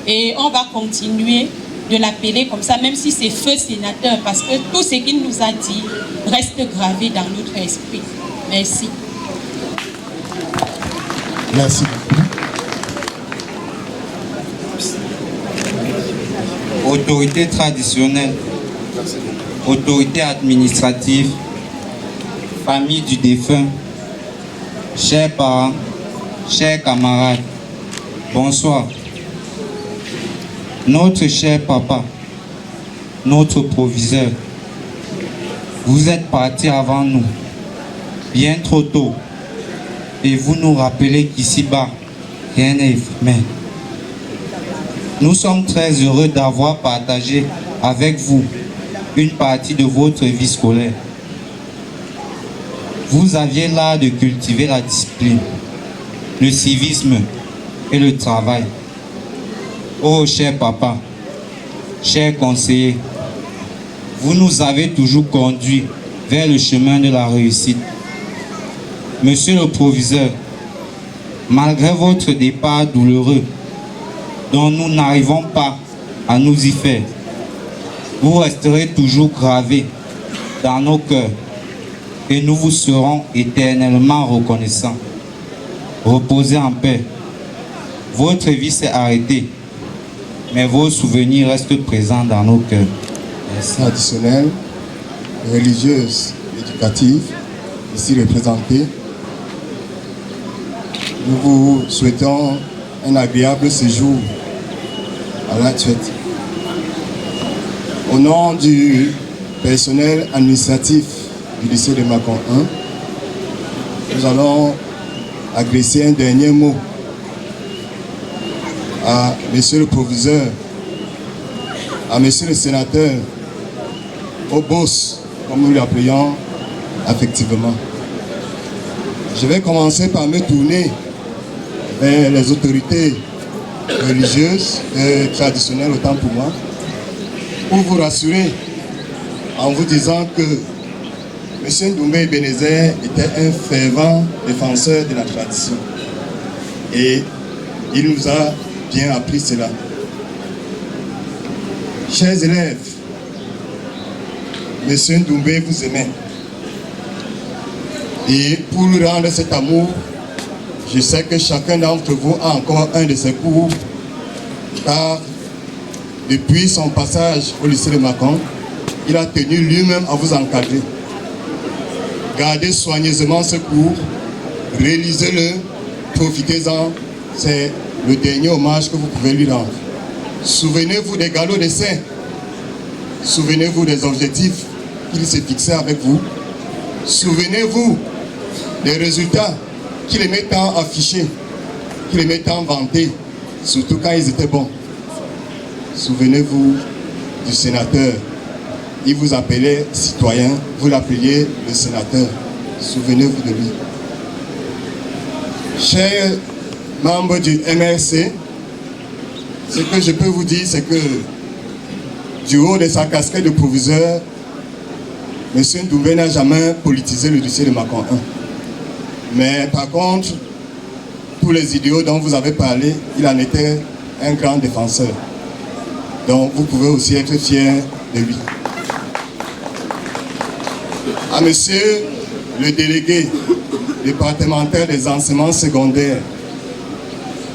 Et on va continuer de l'appeler comme ça, même si c'est feu sénateur, parce que tout ce qu'il nous a dit reste gravé dans notre esprit. Merci. Merci. Autorité traditionnelle, autorité administrative, famille du défunt, chers parents, chers camarades, bonsoir. Notre cher papa, notre proviseur, vous êtes parti avant nous, bien trop tôt, et vous nous rappelez qu'ici-bas, rien n'est éphémère. Nous sommes très heureux d'avoir partagé avec vous une partie de votre vie scolaire. Vous aviez l'art de cultiver la discipline, le civisme et le travail. Oh, cher papa, cher conseiller, vous nous avez toujours conduits vers le chemin de la réussite. Monsieur le proviseur, malgré votre départ douloureux, dont nous n'arrivons pas à nous y faire, vous resterez toujours gravé dans nos cœurs et nous vous serons éternellement reconnaissants. Reposez en paix. Votre vie s'est arrêtée, mais vos souvenirs restent présents dans nos cœurs. Traditionnelle, religieuse, éducative, ici représentée. Nous vous souhaitons un agréable séjour à la Tuette. Au nom du personnel administratif du lycée de Mâcon 1, nous allons adresser un dernier mot à monsieur le proviseur, à monsieur le sénateur, au boss, comme nous l'appelions affectivement. Je vais commencer par me tourner vers les autorités religieuses et traditionnelles, autant pour moi, pour vous rassurer en vous disant que M. Ndoumbe Ebenezer était un fervent défenseur de la tradition. Et il nous a bien appris cela. Chers élèves, M. Ndoumbe vous aimait. Et pour lui rendre cet amour, je sais que chacun d'entre vous a encore un de ses cours, car depuis son passage au lycée de Mâcon, il a tenu lui-même à vous encadrer. Gardez soigneusement ce cours, réalisez-le, profitez-en, c'est le dernier hommage que vous pouvez lui rendre. Souvenez-vous des galops des saints, souvenez-vous des objectifs qu'il s'est fixés avec vous, souvenez-vous des résultats qu'il aimait tant afficher, qu'il aimait tant vanter, surtout quand ils étaient bons. Souvenez-vous du sénateur. Il vous appelait citoyen, vous l'appeliez le sénateur. Souvenez-vous de lui. Chers membres du MRC, ce que je peux vous dire, c'est que du haut de sa casquette de proviseur, M. Ndoumbe n'a jamais politisé le lycée de Mâcon 1. Mais par contre, tous les idéaux dont vous avez parlé, il en était un grand défenseur. Donc vous pouvez aussi être fiers de lui. À monsieur le délégué départemental des enseignements secondaires,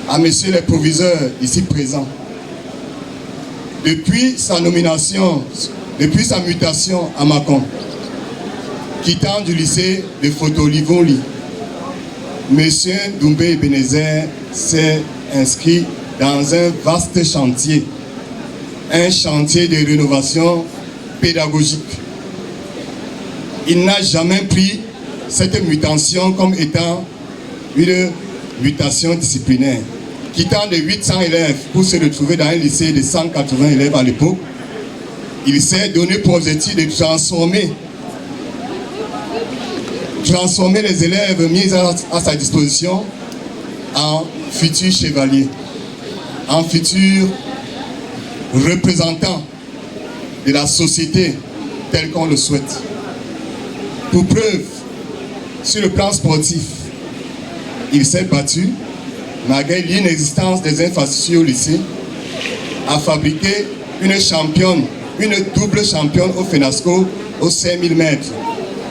à monsieur le proviseur ici présent, depuis sa nomination, depuis sa mutation à Mâcon, quittant du lycée de Foto-Livonli, monsieur Ndoumbe Ebenezer s'est inscrit dans un vaste chantier, un chantier de rénovation pédagogique. Il n'a jamais pris cette mutation comme étant une mutation disciplinaire. Quittant de 800 élèves pour se retrouver dans un lycée de 180 élèves à l'époque, il s'est donné pour objectif de transformer les élèves mis à sa disposition en futurs chevaliers, en futurs représentants de la société telle qu'on le souhaite. Pour preuve, sur le plan sportif, il s'est battu, malgré l'inexistence des infrastructures au lycée, à fabriquer une championne, une double championne au FENASCO aux 5000 mètres,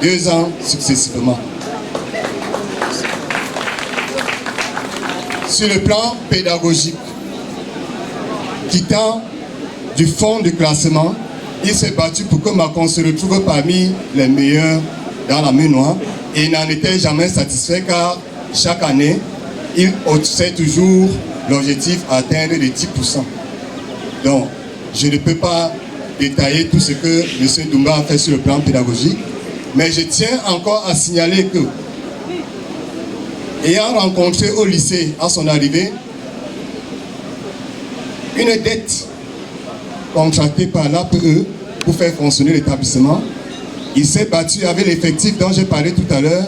2 ans successivement. Sur le plan pédagogique, quittant du fond du classement, il s'est battu pour que Mâcon se retrouve parmi les meilleurs dans la main noire et il n'en était jamais satisfait car chaque année, il haussait toujours l'objectif à atteindre les 10%. Donc, je ne peux pas détailler tout ce que M. Ndoumbe a fait sur le plan pédagogique, mais je tiens encore à signaler que, ayant rencontré au lycée à son arrivée, une dette contractée par l'APE pour faire fonctionner l'établissement, il s'est battu avec l'effectif dont j'ai parlé tout à l'heure,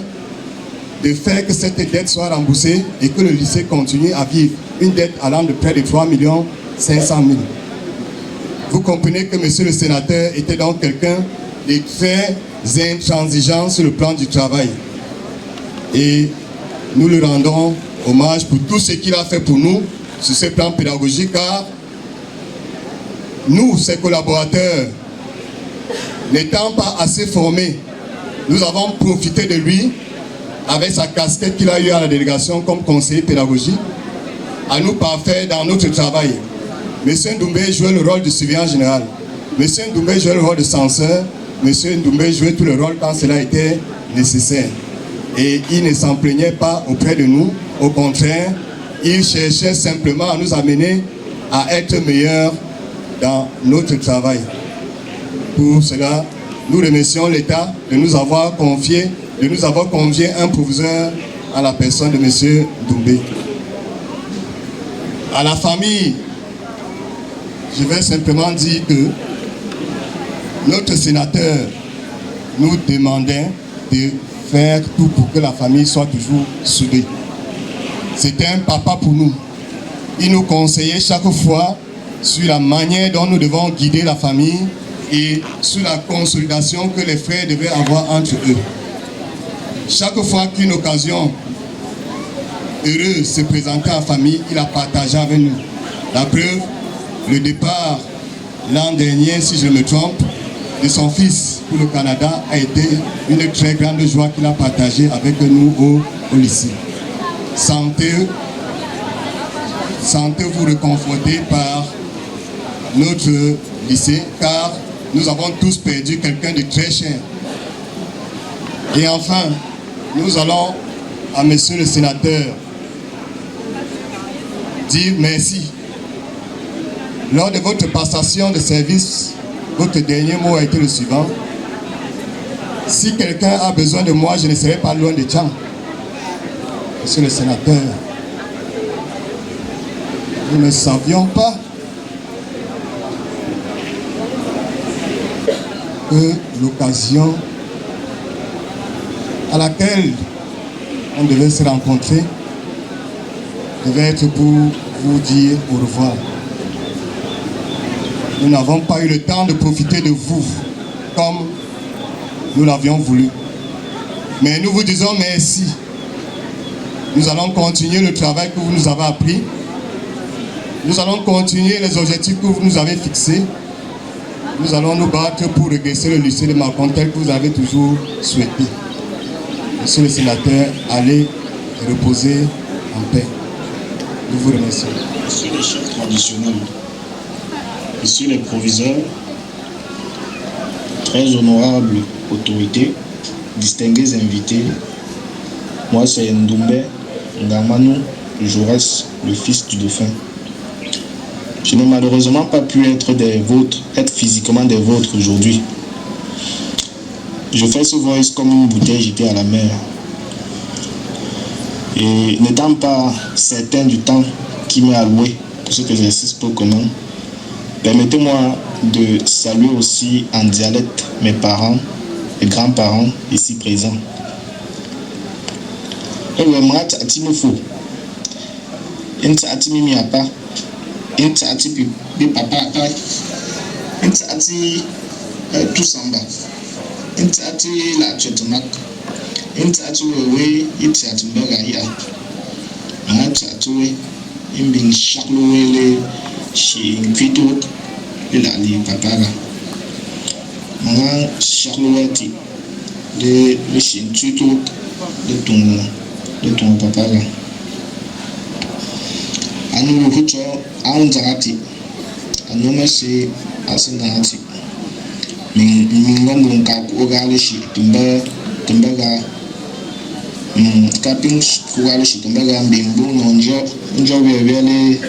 de faire que cette dette soit remboursée et que le lycée continue à vivre une dette allant de près de 3 500 000. vous comprenez que monsieur le sénateur était donc quelqu'un de très intransigeant sur le plan du travail. Et nous lui rendons hommage pour tout ce qu'il a fait pour nous sur ce plan pédagogique, car nous, ses collaborateurs, n'étant pas assez formés, nous avons profité de lui avec sa casquette qu'il a eue à la délégation comme conseiller pédagogique, à nous parfaire dans notre travail. Monsieur Ndoumbé jouait le rôle de surveillant général. Monsieur Ndoumbé jouait le rôle de censeur. Monsieur Ndoumbé jouait tout le rôle quand cela était nécessaire. Et il ne s'en plaignait pas auprès de nous. Au contraire, il cherchait simplement à nous amener à être meilleurs dans notre travail. Pour cela, nous remercions l'État de nous avoir confié un proviseur à la personne de monsieur Ndoumbé. À la famille, je vais simplement dire que notre sénateur nous demandait de faire tout pour que la famille soit toujours soudée. C'était un papa pour nous. Il nous conseillait chaque fois sur la manière dont nous devons guider la famille et sur la consolidation que les frères devaient avoir entre eux. Chaque fois qu'une occasion heureuse se présentait en famille, il a partagé avec nous. La preuve, le départ l'an dernier, si je me trompe, de son fils pour le Canada a été une très grande joie qu'il a partagée avec nous au lycée. Sentez-vous réconforter par notre lycée, car nous avons tous perdu quelqu'un de très cher. Et enfin, nous allons à monsieur le sénateur dire merci. Lors de votre passation de service, votre dernier mot a été le suivant: si quelqu'un a besoin de moi, je ne serai pas loin de Tchang. Monsieur le sénateur, nous ne savions pas que l'occasion à laquelle on devait se rencontrer devait être pour vous dire au revoir. Nous n'avons pas eu le temps de profiter de vous comme nous l'avions voulu. Mais nous vous disons merci. Nous allons continuer le travail que vous nous avez appris. Nous allons continuer les objectifs que vous nous avez fixés. Nous allons nous battre pour regresser le lycée de Mâcon tel que vous avez toujours souhaité. Monsieur le sénateur, allez reposer en paix. Nous vous remercions. Monsieur le chef traditionnel, Monsieur le proviseur, très honorables autorités, distingués invités, moi c'est Ndoumbé Ngamano Jaurès, le fils du dauphin. Je n'ai malheureusement pas pu être physiquement des vôtres aujourd'hui. Je fais ce voice comme une bouteille jetée à la mer. Et n'étant pas certain du temps qui m'est alloué pour cet exercice peu commun, permettez-moi de saluer aussi en dialecte mes parents et grands-parents ici présents. Anu hucho aunzarati anu mesi asinati mingongo nkakuogalishi tumbaga kaping kuogalishi tumbaga mbimbu njo wewele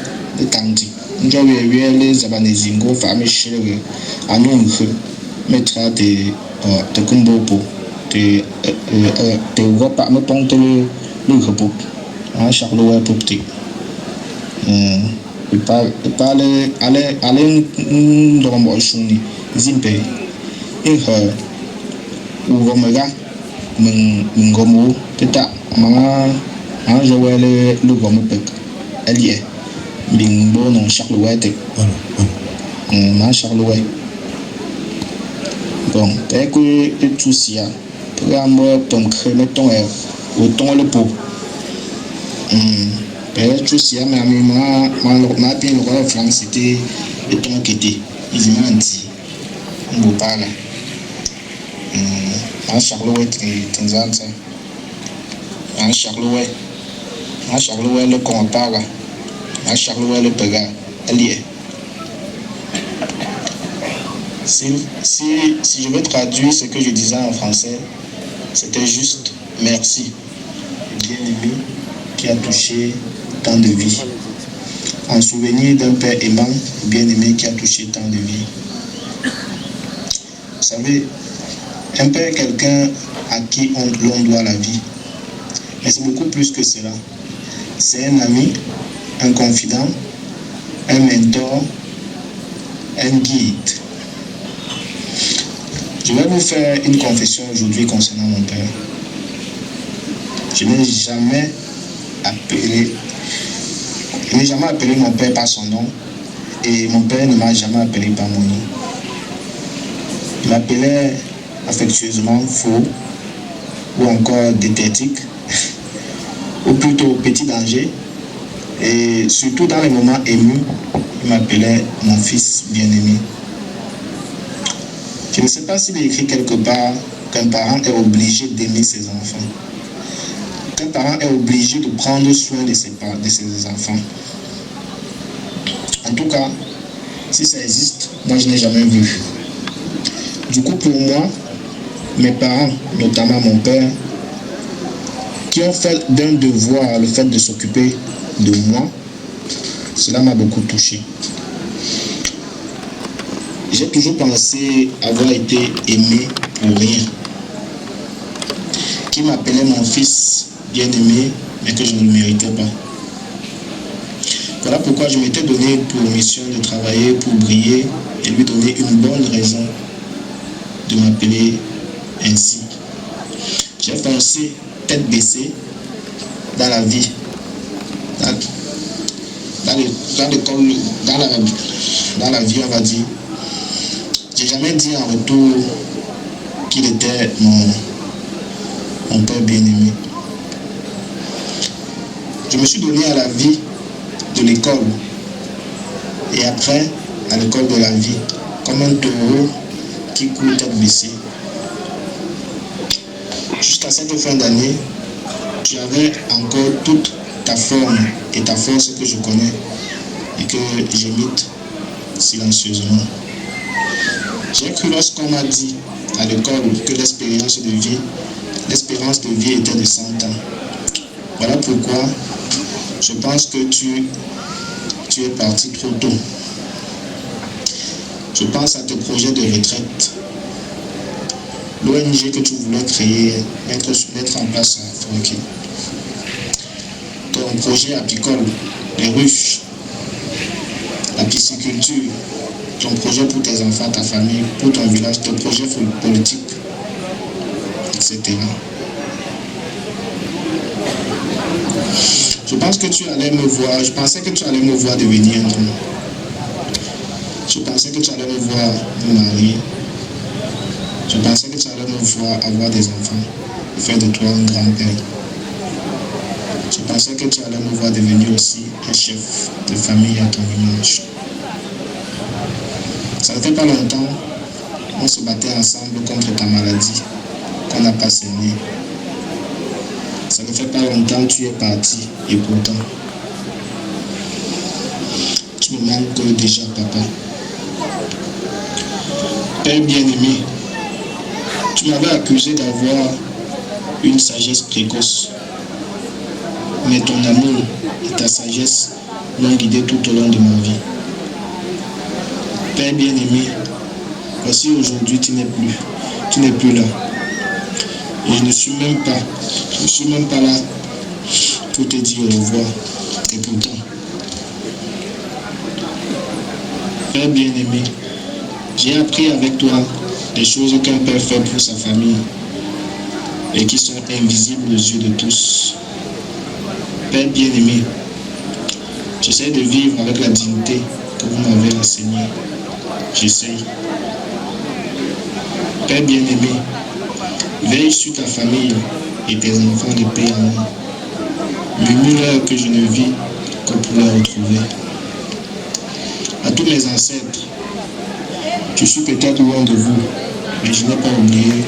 tanti njo wewele zabanezingo famishire anu nhu metra te kumbopo te wapa me ponte le repop a charlo wa popti ale ndombo shuni zimpe inha ugomega ngomu teta manga anja wele lugomu pek elie bingbo non charlo wa te ma Charloué. Bon, Père que tout ça, pour avoir ton crème, ton air, autant le pot. Père tout ça, ma bien le roi France, c'était le ton qui était. Ils m'ont dit, on vous parle. Ma Charloué, Tinzanza. Ma Charloué, le compare. Ma Charloué, le pega. Elle y est. Si je veux traduire ce que je disais en français, c'était juste merci, bien-aimé, qui a touché tant de vies. En souvenir d'un père aimant, bien-aimé, qui a touché tant de vies. Vous savez, un père est quelqu'un à qui l'on doit la vie. Mais c'est beaucoup plus que cela. C'est un ami, un confident, un mentor, un guide. Je vais vous faire une confession aujourd'hui concernant mon père. Je n'ai jamais appelé mon père par son nom et mon père ne m'a jamais appelé par mon nom. Il m'appelait affectueusement Faux ou encore Détertique ou plutôt Petit Danger et surtout dans les moments émus, il m'appelait mon fils bien-aimé. Je ne sais pas s'il est écrit quelque part qu'un parent est obligé d'aimer ses enfants. Qu'un parent est obligé de prendre soin de ses enfants. En tout cas, si ça existe, moi je n'ai jamais vu. Du coup, pour moi, mes parents, notamment mon père, qui ont fait d'un devoir le fait de s'occuper de moi, cela m'a beaucoup touché. J'ai toujours pensé avoir été aimé pour rien. Qui m'appelait mon fils bien-aimé, mais que je ne le méritais pas. Voilà pourquoi je m'étais donné pour mission de travailler pour briller et lui donner une bonne raison de m'appeler ainsi. J'ai foncé tête baissée dans la vie. Dans la vie, on va dire. J'ai jamais dit en retour qu'il était mon père bien-aimé. Je me suis donné à la vie de l'école et après à l'école de la vie, comme un taureau qui court tête baissée. Jusqu'à cette fin d'année, tu avais encore toute ta forme et ta force que je connais et que j'imite silencieusement. J'ai cru lorsqu'on m'a dit à l'école que l'espérance de vie était de 100 ans. Voilà pourquoi je pense que tu es parti trop tôt. Je pense à tes projets de retraite. L'ONG que tu voulais créer, mettre en place à Francky. Ton projet apicole, les ruches, la pisciculture, ton projet pour tes enfants, ta famille, pour ton village, ton projet politique, etc. Je pensais que tu allais me voir devenir un homme. Je pensais que tu allais me voir me marier. Je pensais que tu allais me voir avoir des enfants, faire de toi un grand-père. Je pensais que tu allais me voir devenir aussi un chef de famille à ton image. Ça ne fait pas longtemps, on se battait ensemble contre ta maladie qu'on n'a pas cerné. Ça ne fait pas longtemps que tu es parti et pourtant, tu me manques déjà, papa. Père bien-aimé, tu m'avais accusé d'avoir une sagesse précoce. Mais ton amour et ta sagesse m'ont guidé tout au long de ma vie. Père bien-aimé, voici aujourd'hui tu n'es plus là. Et je ne suis même pas là pour te dire au revoir. Et pourtant, Père bien-aimé, j'ai appris avec toi des choses qu'un père fait pour sa famille et qui sont invisibles aux yeux de tous. Père bien-aimé, j'essaie de vivre avec la dignité que vous m'avez enseignées, j'essaye. Père bien-aimé, veille sur ta famille et tes enfants de paix en moi. Murmure que je ne vis que pour les retrouver. À tous mes ancêtres, je suis peut-être loin de vous, mais je n'ai pas oublié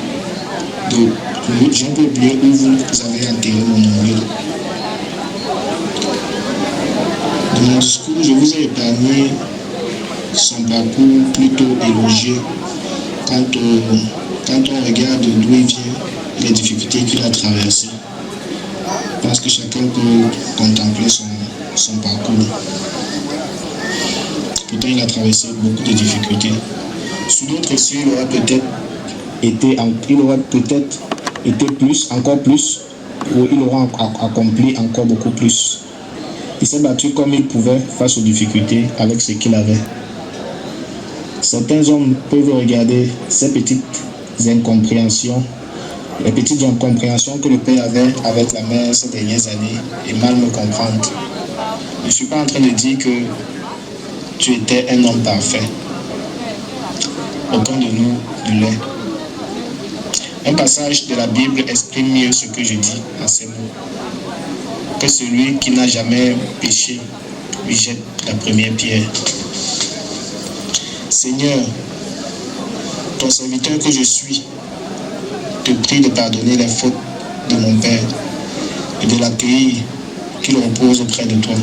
où vous avez enterré mon nombril. Dans mon discours, je vous ai épargné son parcours plutôt élogieux quand on regarde d'où il vient et les difficultés qu'il a traversées. Parce que chacun peut contempler son parcours. Pourtant, il a traversé beaucoup de difficultés. Sous d'autres cieux, il aurait peut-être été plus, encore plus, ou il aura accompli encore beaucoup plus. Il s'est battu comme il pouvait face aux difficultés avec ce qu'il avait. Certains hommes peuvent regarder ces petites incompréhensions, les petites incompréhensions que le père avait avec la mère ces dernières années et mal me comprendre. Je ne suis pas en train de dire que tu étais un homme parfait. Aucun de nous ne l'est. Un passage de la Bible exprime mieux ce que je dis en ces mots. Que celui qui n'a jamais péché lui jette la première pierre. Seigneur, ton serviteur que je suis, te prie de pardonner les fautes de mon Père et de l'accueillir qu'il repose auprès de toi.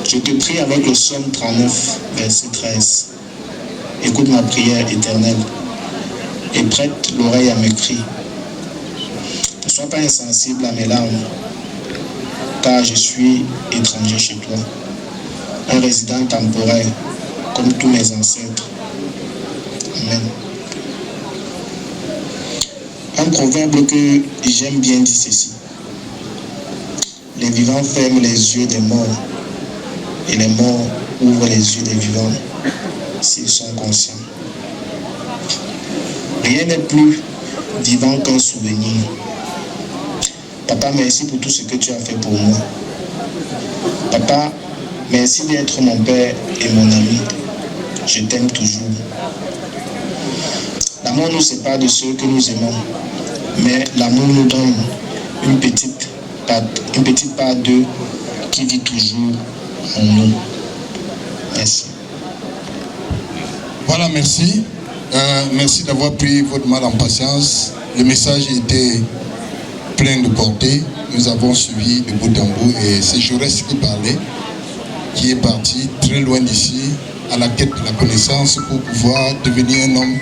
Je te prie avec le psaume 39, verset 13. Écoute ma prière éternelle et prête l'oreille à mes cris. Ne sois pas insensible à mes larmes, car je suis étranger chez toi, un résident temporaire comme tous mes ancêtres. Amen. Un proverbe que j'aime bien dit ceci. Les vivants ferment les yeux des morts et les morts ouvrent les yeux des vivants s'ils sont conscients. Rien n'est plus vivant qu'un souvenir. Papa, merci pour tout ce que tu as fait pour moi. Papa, merci d'être mon père et mon ami. Je t'aime toujours. L'amour nous sépare de ceux que nous aimons, mais l'amour nous donne une petite part d'eux qui vit toujours en nous. Merci. Voilà, merci. Merci d'avoir pris votre mal en patience. Le message était plein de portée. Nous avons suivi de bout en bout et c'est Jaurès qui parlait, qui est parti très loin d'ici à la quête de la connaissance pour pouvoir devenir un homme